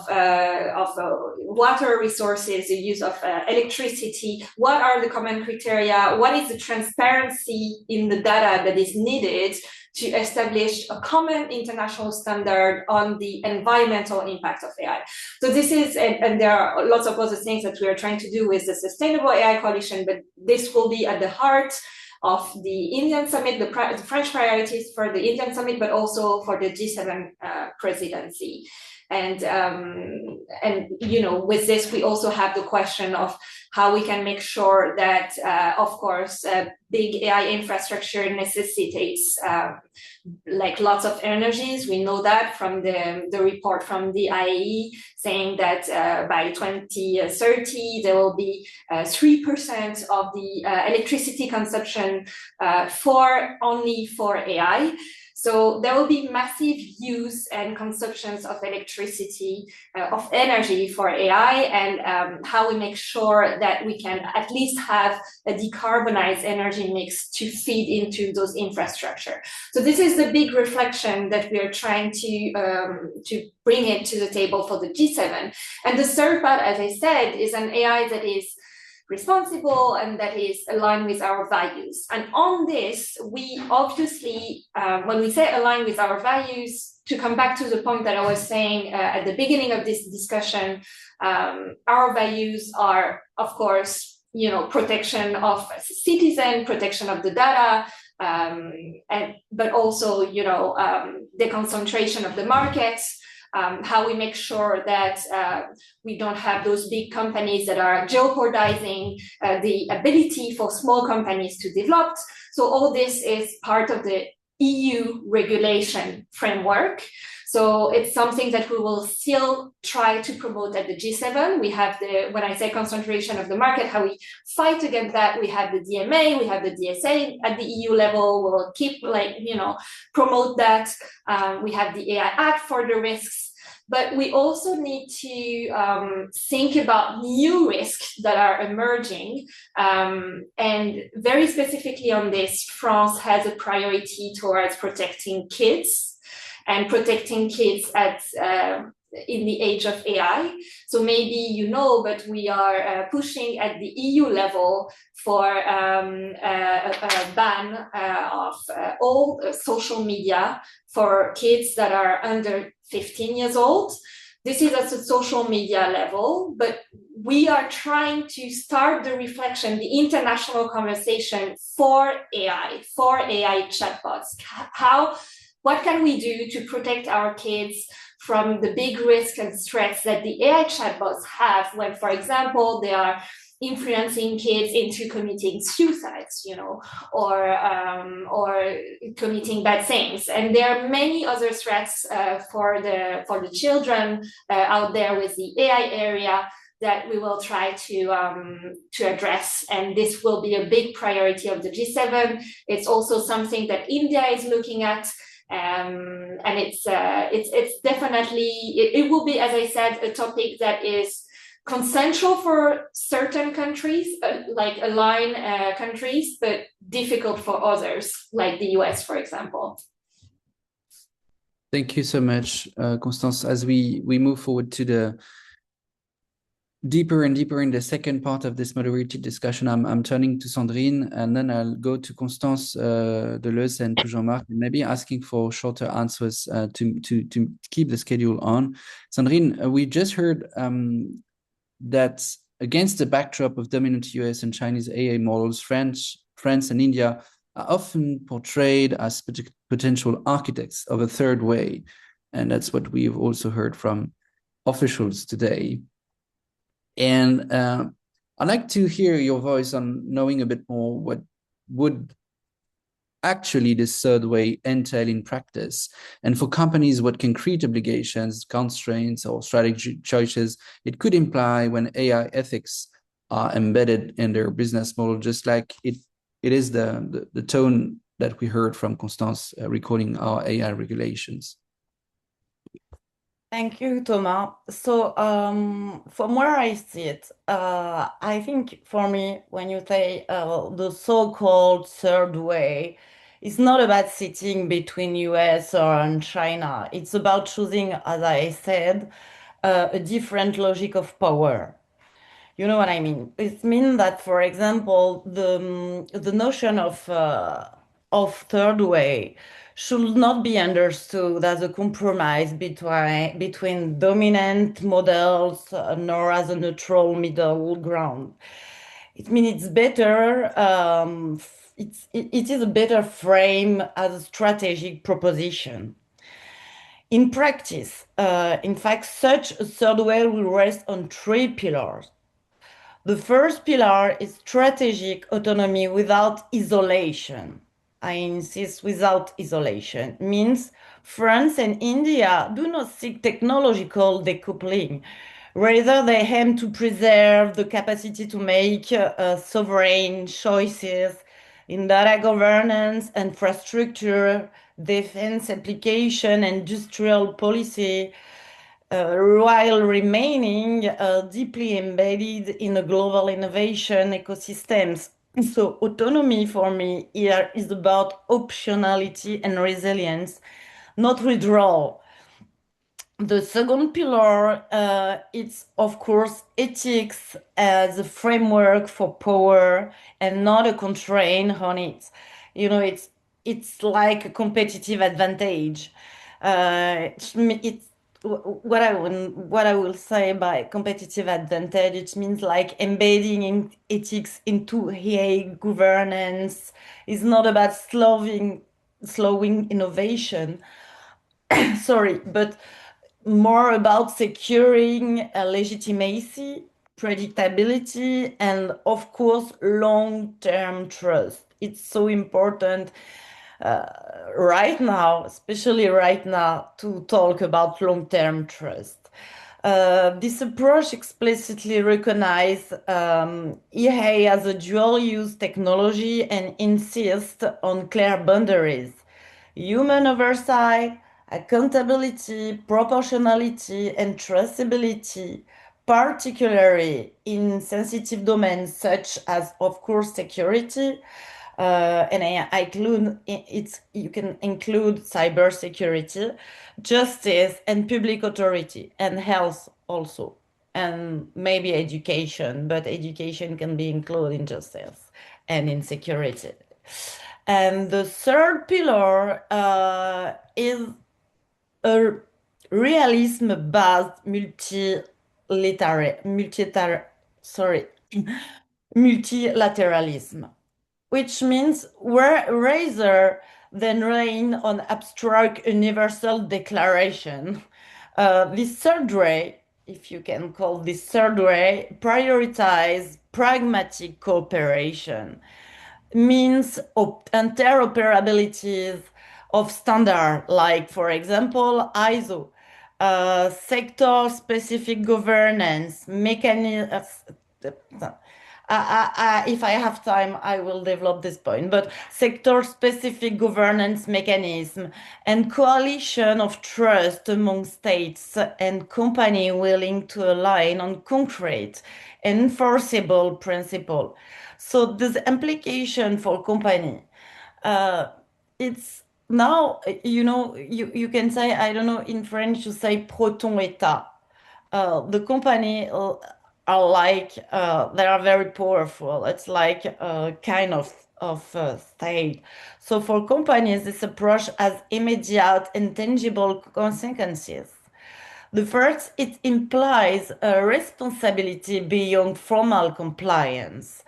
water resources, the use of electricity? What are the common criteria? What is the transparency in the data that is needed to establish a common international standard on the environmental impact of AI? So this is, and there are lots of other things that we are trying to do with the Sustainable AI Coalition, but this will be at the heart of the Indian summit, the French priorities for the Indian summit, but also for the G7 presidency. And you know, with this, we also have the question of how we can make sure that, of course, big AI infrastructure necessitates like lots of energies. We know that from the report from the IAE saying that by 2030 there will be 3% of the electricity consumption only for AI. So there will be massive use and consumptions of electricity, of energy for AI, and how we make sure that we can at least have a decarbonized energy mix to feed into those infrastructure. So this is the big reflection that we are trying to bring it to the table for the G7. And the third part, as I said, is an AI that is responsible and that is aligned with our values. And on this, we obviously, when we say align with our values, to come back to the point that I was saying at the beginning of this discussion, our values are, of course, you know, protection of citizen, protection of the data, but also, you know, the concentration of the markets. How we make sure that we don't have those big companies that are jeopardizing the ability for small companies to develop. So all this is part of the EU regulation framework. So it's something that we will still try to promote at the G7. We have when I say concentration of the market, how we fight against that, we have the DMA, we have the DSA at the EU level. We'll keep, like, you know, promote that. We have the AI Act for the risks. But we also need to think about new risks that are emerging. And very specifically on this, France has a priority towards protecting kids and protecting kids in the age of AI. So maybe you know, but we are pushing at the EU level for a ban of all social media for kids that are under 15 years old. This is at the social media level, but we are trying to start the reflection, the international conversation for AI chatbots. What can we do to protect our kids from the big risks and threats that the AI chatbots have when, for example, they are influencing kids into committing suicides, you know, or committing bad things. And there are many other threats for the children out there with the AI area that we will try to address, and this will be a big priority of the G7. It's also something that India is looking at. And it's definitely, it will be, as I said, a topic that is consensual for certain countries, like aligned countries, but difficult for others, like the US, for example. Thank you so much, Constance. As we move forward to the deeper and deeper in the second part of this moderated discussion, I'm turning to Sandrine, and then I'll go to Constance de LEUSSE and to Jean-Marc, and maybe asking for shorter answers to keep the schedule on. Sandrine, we just heard that against the backdrop of dominant US and Chinese AI models, France and India are often portrayed as potential architects of a third way. And that's what we've also heard from officials today. And I'd like to hear your voice on knowing a bit more what would actually this third way entail in practice, and for companies what concrete obligations, constraints, or strategic choices it could imply when AI ethics are embedded in their business model, just like it is the tone that we heard from Constance recording our AI regulations. Thank you, Thomas. So from where I see it, I think for me, when you say the so-called third way, it's not about sitting between US and China. It's about choosing, as I said, a different logic of power. You know what I mean? It means that, for example, the notion of third way should not be understood as a compromise between dominant models, nor as a neutral middle ground. It means it's better. It is a better frame as a strategic proposition. In practice, in fact, such a third way will rest on 3 pillars. The first pillar is strategic autonomy without isolation. I insist, without isolation. Means France and India do not seek technological decoupling. Rather, they aim to preserve the capacity to make sovereign choices in data governance, infrastructure, defense application, industrial policy, while remaining deeply embedded in the global innovation ecosystems. So autonomy for me here is about optionality and resilience, not withdrawal. The second pillar, it's of course ethics as a framework for power and not a constraint on it. You know, it's like a competitive advantage. It's what I will say by competitive advantage. It means like embedding ethics into AI governance is not about slowing innovation. Sorry, but more about securing legitimacy, predictability, and of course, long-term trust. It's so important right now, especially right now, to talk about long-term trust. This approach explicitly recognizes EA as a dual-use technology and insists on clear boundaries. Human oversight, accountability, proportionality, and traceability, particularly in sensitive domains such as, of course, security. And you can include cybersecurity, justice, and public authority, and health also, and maybe education, but education can be included in justice and in security. And the third pillar is a realism-based multilateralism, which means rather than relying on abstract universal declaration. This third way, if you can call this third way, prioritize pragmatic cooperation, means interoperabilities of standard, like, for example, ISO, sector-specific governance, mechanism. If I have time, I will develop this point, but sector-specific governance mechanism and coalition of trust among states and companies willing to align on concrete, enforceable principle. So this implication for company, it's now, you know, you can say, I don't know, in French you say proton état. The company are like, they are very powerful. It's like a kind of state. So for companies, this approach has immediate and tangible consequences. The first, it implies a responsibility beyond formal compliance.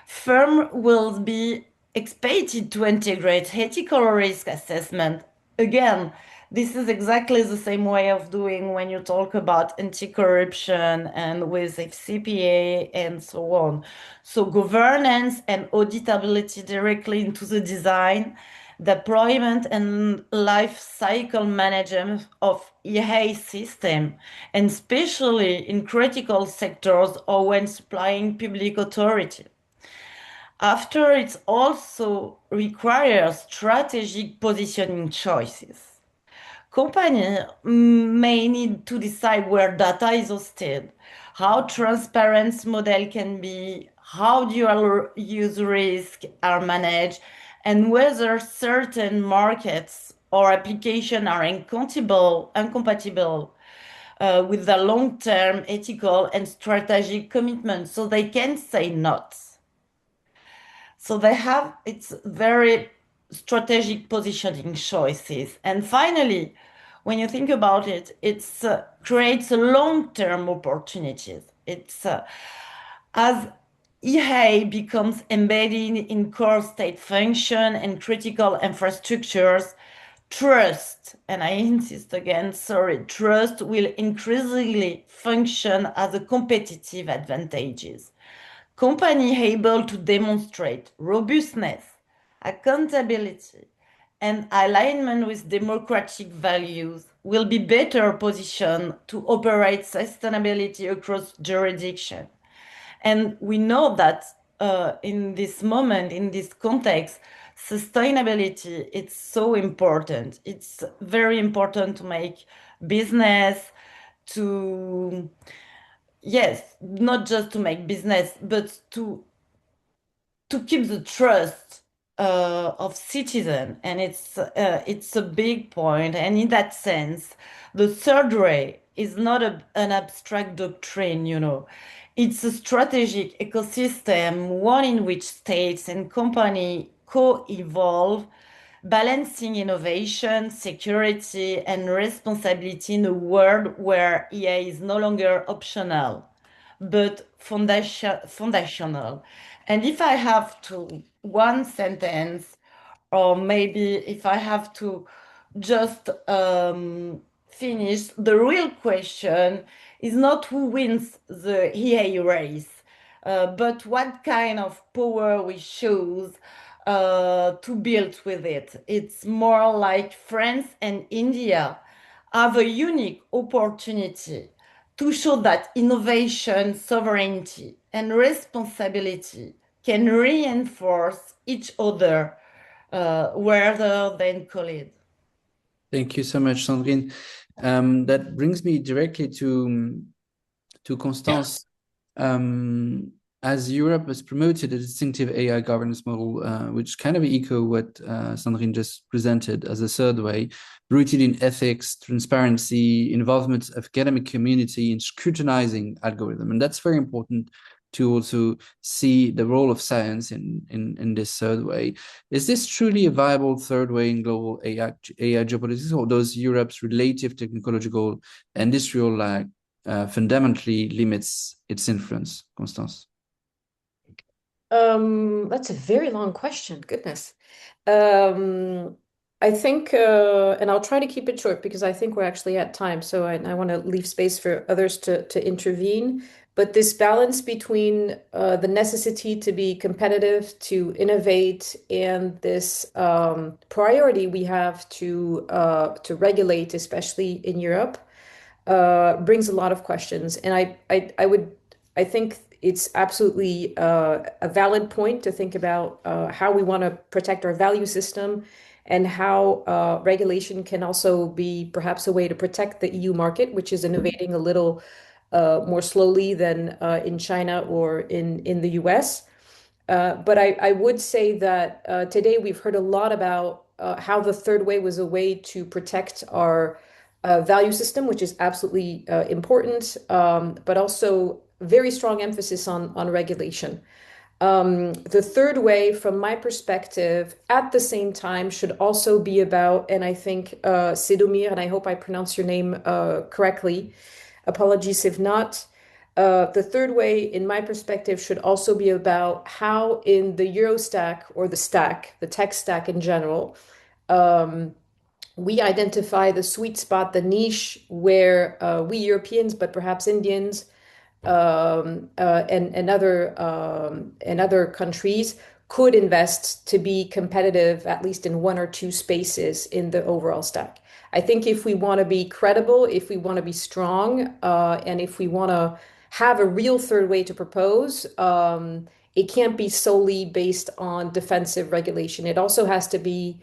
Firm will be expected to integrate ethical risk assessment. Again, this is exactly the same way of doing when you talk about anti-corruption and with FCPA and so on. So governance and auditability directly into the design, deployment and life cycle management of EA system, and especially in critical sectors or when supplying public authority. After, it also requires strategic positioning choices. Companies may need to decide where data is hosted, how transparent model can be, how dual use risks are managed, and whether certain markets or applications are incompatible with the long-term ethical and strategic commitment, so they can say not. So they have, it's very strategic positioning choices. And finally, when you think about it, it creates long-term opportunities. It's as EA becomes embedded in core state function and critical infrastructures, trust, and I insist again, sorry, trust will increasingly function as a competitive advantage. Companies able to demonstrate robustness, accountability, and alignment with democratic values will be better positioned to operate sustainability across jurisdictions. And we know that in this moment, in this context, sustainability, it's so important. It's very important to make business, to, yes, not just to make business, but to keep the trust of citizens. And it's a big point. And in that sense, the third way is not an abstract doctrine, you know. It's a strategic ecosystem, one in which states and companies co-evolve, balancing innovation, security, and responsibility in a world where AI is no longer optional, but foundational. And if I have to, one sentence, or maybe if I have to just finish, the real question is not who wins the AI race, but what kind of power we choose to build with it. It's more like France and India have a unique opportunity to show that innovation, sovereignty, and responsibility can reinforce each other rather than collide. Thank you so much, Sandrine. That brings me directly to Constance. As Europe has promoted a distinctive AI governance model, which kind of echo what Sandrine just presented as a third way, rooted in ethics, transparency, involvement of academic community in scrutinizing algorithm. And that's very important to also see the role of science in this third way. Is this truly a viable third way in global AI geopolitics, or does Europe's relative technological industrial lag fundamentally limits its influence? Constance? That's a very long question. Goodness. I think, and I'll try to keep it short because I think we're actually at time. So I want to leave space for others to intervene. But this balance between the necessity to be competitive, to innovate, and this priority we have to regulate, especially in Europe, brings a lot of questions. And I think it's absolutely a valid point to think about how we want to protect our value system and how regulation can also be perhaps a way to protect the EU market, which is innovating a little more slowly than in China or in the US. But I would say that today we've heard a lot about how the third way was a way to protect our value system, which is absolutely important, but also very strong emphasis on regulation. The third way, from my perspective, at the same time, should also be about, and I think Cédomir, and I hope I pronounce your name correctly, apologies if not. The third way, in my perspective, should also be about how in the Euro stack or the stack, the tech stack in general, we identify the sweet spot, the niche where we Europeans, but perhaps Indians and other countries could invest to be competitive, at least in one or two spaces in the overall stack. I think if we want to be credible, if we want to be strong, and if we want to have a real third way to propose, it can't be solely based on defensive regulation. It also has to be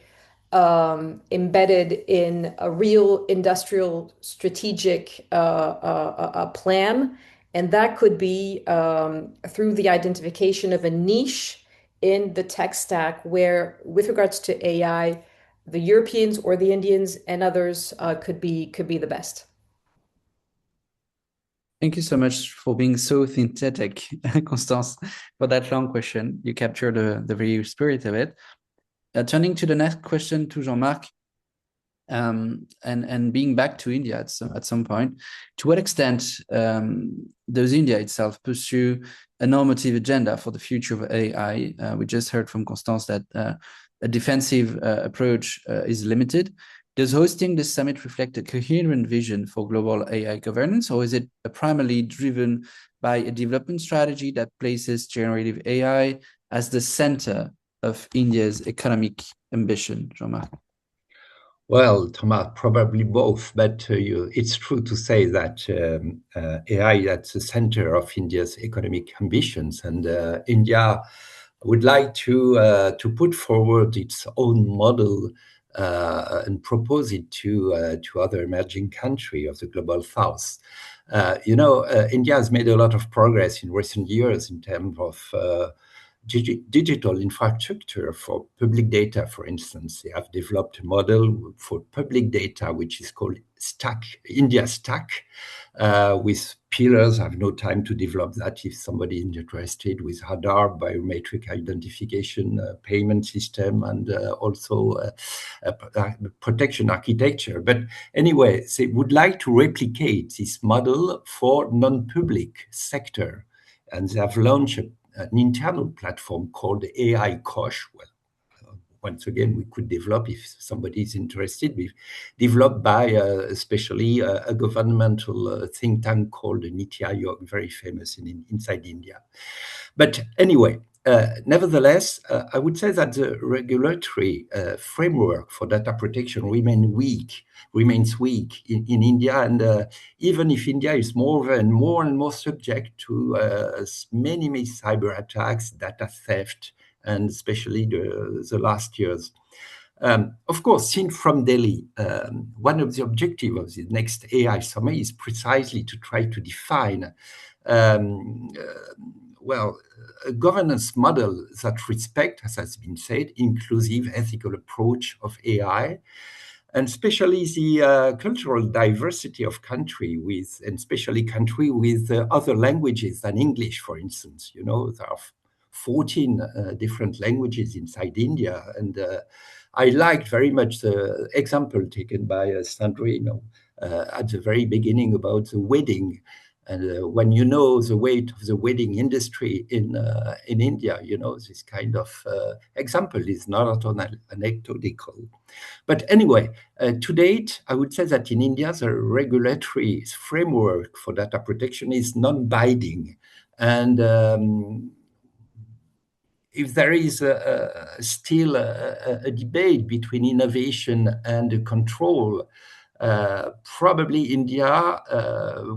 embedded in a real industrial strategic plan. And that could be through the identification of a niche in the tech stack where, with regards to AI, the Europeans or the Indians and others could be the best. Thank you so much for being so synthetic, Constance, for that long question. You captured the very spirit of it. Turning to the next question to Jean-Marc, and being back to India at some point, to what extent does India itself pursue a normative agenda for the future of AI? We just heard from Constance that a defensive approach is limited. Does hosting this summit reflect a coherent vision for global AI governance, or is it primarily driven by a development strategy that places generative AI as the center of India's economic ambition, Jean-Marc? Well, Thomas, probably both, but it's true to say that AI is at the center of India's economic ambitions, and India would like to put forward its own model and propose it to other emerging countries of the global south. India has made a lot of progress in recent years in terms of digital infrastructure for public data, for instance. They have developed a model for public data, which is called Stack, India Stack, with pillars. I have no time to develop that if somebody is interested, with Aadhaar, biometric identification, payment system, and also protection architecture. But anyway, they would like to replicate this model for non-public sector, and they have launched an internal platform called AI Kosh. Well, once again, we could develop, if somebody is interested, developed by especially a governmental think tank called Niti Aayog, very famous inside India. But anyway, nevertheless, I would say that the regulatory framework for data protection remains weak in India, and even if India is more and more subject to many cyber attacks, data theft, and especially the last years. Of course, seen from Delhi, one of the objectives of the next AI summit is precisely to try to define a governance model that respects, as has been said, inclusive, ethical approach of AI, and especially the cultural diversity of country and especially country with other languages than English, for instance. There are 14 different languages inside India, and I liked very much the example taken by Sandrine at the very beginning about the wedding. And when you know the weight of the wedding industry in India, this kind of example is not anecdotal. But anyway, to date, I would say that in India, the regulatory framework for data protection is non-binding. And if there is still a debate between innovation and control, probably India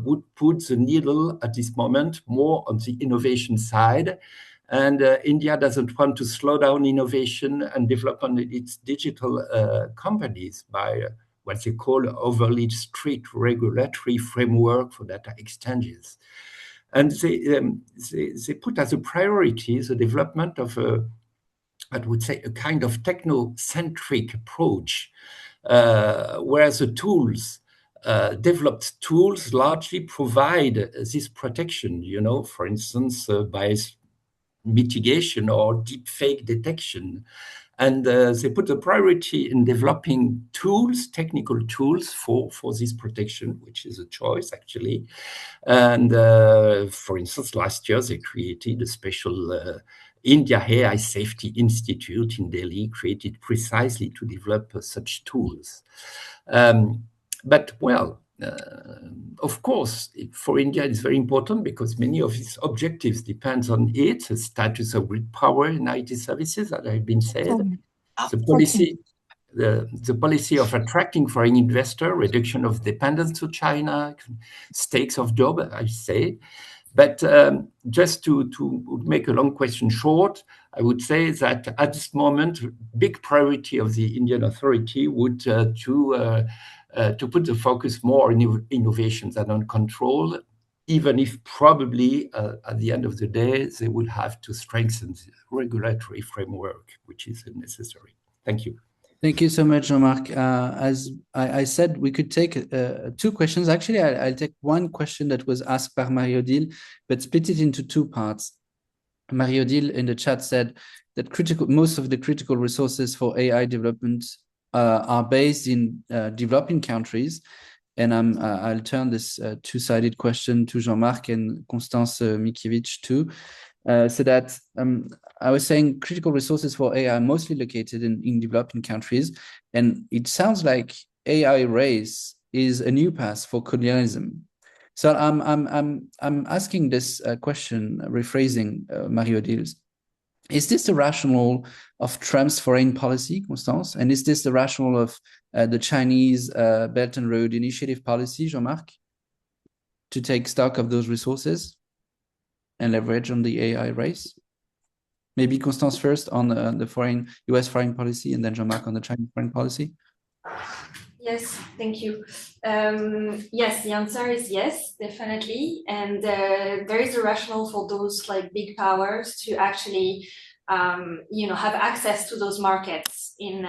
would put the needle at this moment more on the innovation side. And India doesn't want to slow down innovation and development of its digital companies by what they call overly strict regulatory framework for data exchanges. And they put as a priority the development of I would say, a kind of techno-centric approach, where the tools, developed tools, largely provide this protection, for instance, by mitigation or deepfake detection. And they put a priority in developing tools, technical tools for this protection, which is a choice, actually. And for instance, last year, they created a special India AI Safety Institute in Delhi, created precisely to develop such tools. But of course, for India, it's very important because many of its objectives depends on it, the status of grid power in IT services, that have been said, the policy of attracting foreign investor, reduction of dependence to China, stakes of job, I say. But just to make a long question short, I would say that at this moment, big priority of the Indian authority would to put the focus more on innovation than on control, even if probably at the end of the day, they would have to strengthen the regulatory framework, which is necessary. Thank you. Thank you so much, Jean-Marc. As I said, we could take two questions. Actually, I'll take one question that was asked by Marie-Odile, but split it into two parts. Marie-Odile in the chat said that most of the critical resources for AI development are based in developing countries. And I'll turn this two-sided question to Jean-Marc and Constance MICKIEWICZ too. So that I was saying critical resources for AI are mostly located in developing countries, and it sounds like AI race is a new path for colonialism. So I'm asking this question, rephrasing Marie-Odile. Is this the rationale of Trump's foreign policy, Constance? And is this the rationale of the Chinese Belt and Road Initiative policy, Jean-Marc, to take stock of those resources and leverage on the AI race? Maybe Constance first on the US foreign policy, and then Jean-Marc on the Chinese foreign policy. Yes, thank you. Yes, the answer is yes, definitely. And there is a rationale for those like big powers to actually, have access to those markets in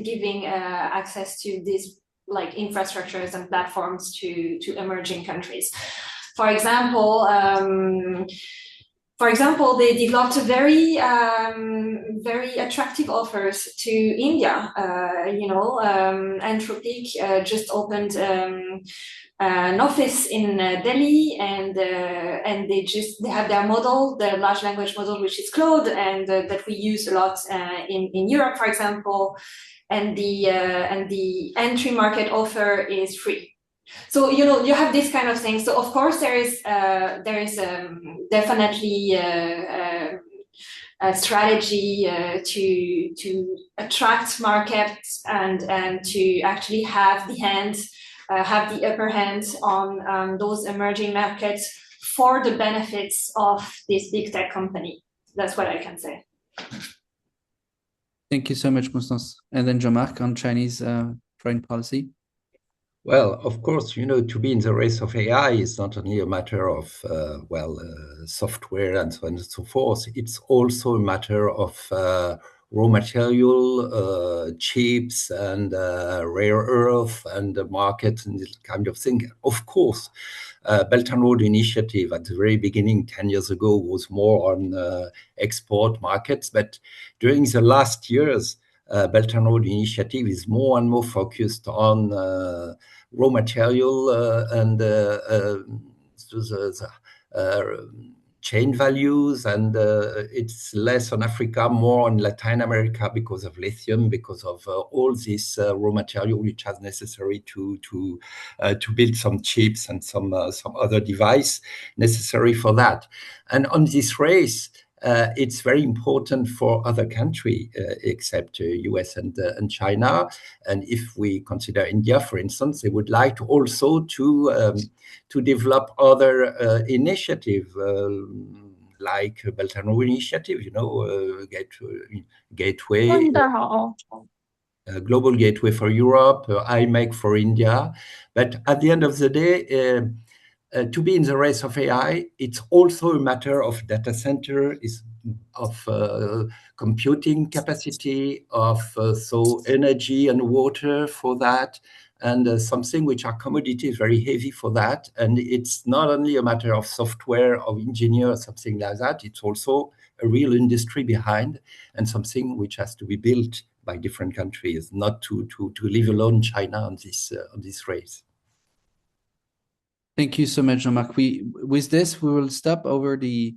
giving access to these like infrastructures and platforms to emerging countries. For example, they developed a very attractive offers to India. Anthropic just opened an office in Delhi, and they have their model, the large language model, which is Claude, and that we use a lot in Europe, for example. And the entry market offer is free. So you have this kind of thing. So of course there is definitely a strategy to attract markets and to actually have the upper hand on those emerging markets for the benefits of this big tech company. That's what I can say. Thank you so much, Constance. And then Jean-Marc on Chinese foreign policy. Well, of course, to be in the race of AI is not only a matter of, software and so on and so forth. It's also a matter of raw material, chips, and rare earth, and the market, and this kind of thing. Of course, Belt and Road Initiative at the very beginning, 10 years ago, was more on export markets. But during the last years, Belt and Road Initiative is more and more focused on raw material and chain values, and it's less on Africa, more on Latin America because of lithium, because of all this raw material which is necessary to build some chips and some other device necessary for that. And on this race, it's very important for other countries except US and China. And if we consider India, for instance, they would like to also to develop other initiatives like Belt and Road Initiative, Gateway, Global Gateway for Europe, IMEC for India. But at the end of the day, to be in the race of AI, it's also a matter of data center, of computing capacity, of energy and water for that, and something which are commodities very heavy for that. And it's not only a matter of software, of engineer, or something like that. It's also a real industry behind, and something which has to be built by different countries, not to leave alone China on this race. Thank you so much, Jean-Marc. With this, we will stop over the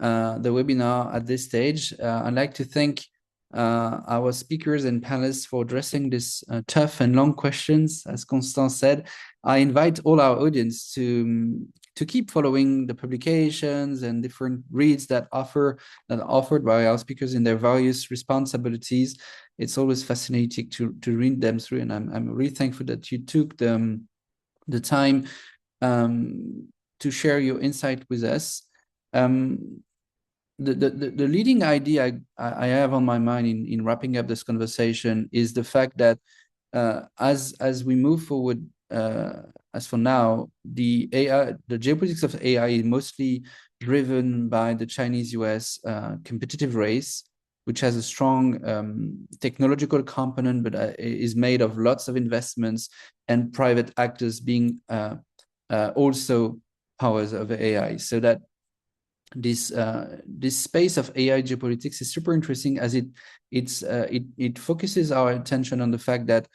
webinar at this stage. I'd like to thank our speakers and panelists for addressing this tough and long questions. As Constance said, I invite all our audience to keep following the publications and different reads that are offered by our speakers in their various responsibilities. It's always fascinating to read them through, and I'm really thankful that you took the time to share your insight with us. The leading idea I have on my mind in wrapping up this conversation is the fact that as we move forward, as for now, the geopolitics of AI is mostly driven by the Chinese-US competitive race, which has a strong technological component, but is made of lots of investments and private actors being also powers of AI. So that this space of AI geopolitics is super interesting, as it focuses our attention on the fact that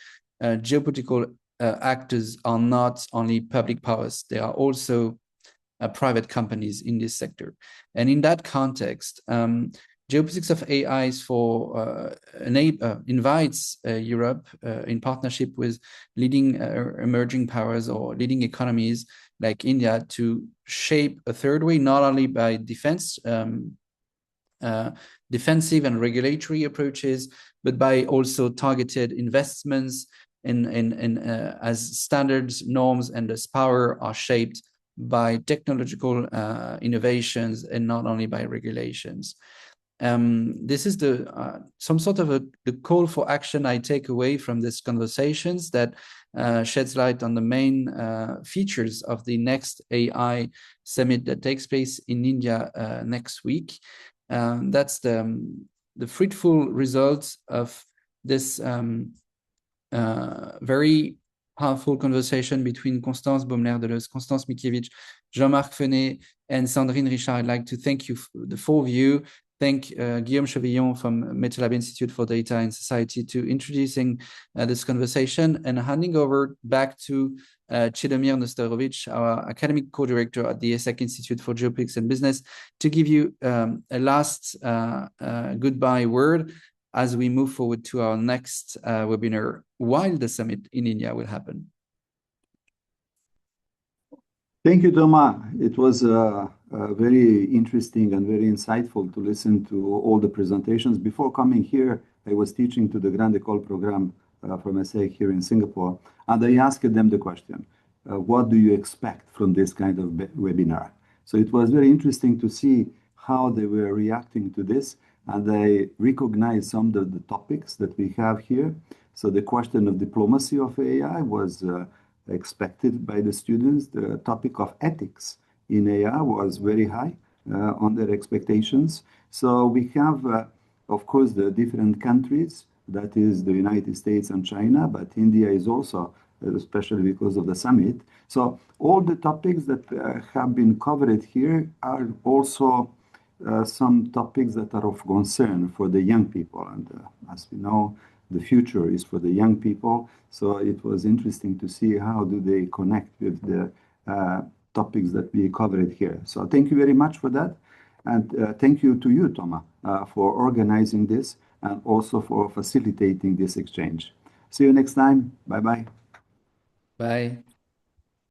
geopolitical actors are not only public powers; they are also private companies in this sector. And in that context, Geopolitics of AI invites Europe in partnership with leading emerging powers or leading economies like India to shape a third way, not only by defensive and regulatory approaches, but by also targeted investments as standards, norms, and as power are shaped by technological innovations and not only by regulations. This is some sort of the call for action I take away from these conversations that sheds light on the main features of the next AI summit that takes place in India next week. That's the fruitful results of this very powerful conversation between Constance BOMMELAER de LEUSSE, Constance MICKIEWICZ, Jean-Marc FENET, and Sandrine RICHARD. I'd like to thank you, the four of you. Thank Guillaume CHEVILLON from MetaLab Institute for Data and Society to introducing this conversation, and handing over back to Cédomir NESTOROVIC, our academic co-director at the ESSEC Institute for Geopolitics and Business, to give you a last goodbye word as we move forward to our next webinar while the summit in India will happen. Thank you, Thomas. It was very interesting and very insightful to listen to all the presentations. Before coming here, I was teaching to the Grande École program from ESSEC here in Singapore, and I asked them the question, what do you expect from this kind of webinar? So it was very interesting to see how they were reacting to this, and I recognized some of the topics that we have here. So the question of diplomacy of AI was expected by the students. The topic of ethics in AI was very high on their expectations. So we have, of course, the different countries, that is the United States and China, but India is also, especially because of the summit. So all the topics that have been covered here are also some topics that are of concern for the young people. And as we know, the future is for the young people. So it was interesting to see how do they connect with the topics that we covered here. So thank you very much for that. And thank you to you, Thomas, for organizing this and also for facilitating this exchange. See you next time. Bye-bye. Bye.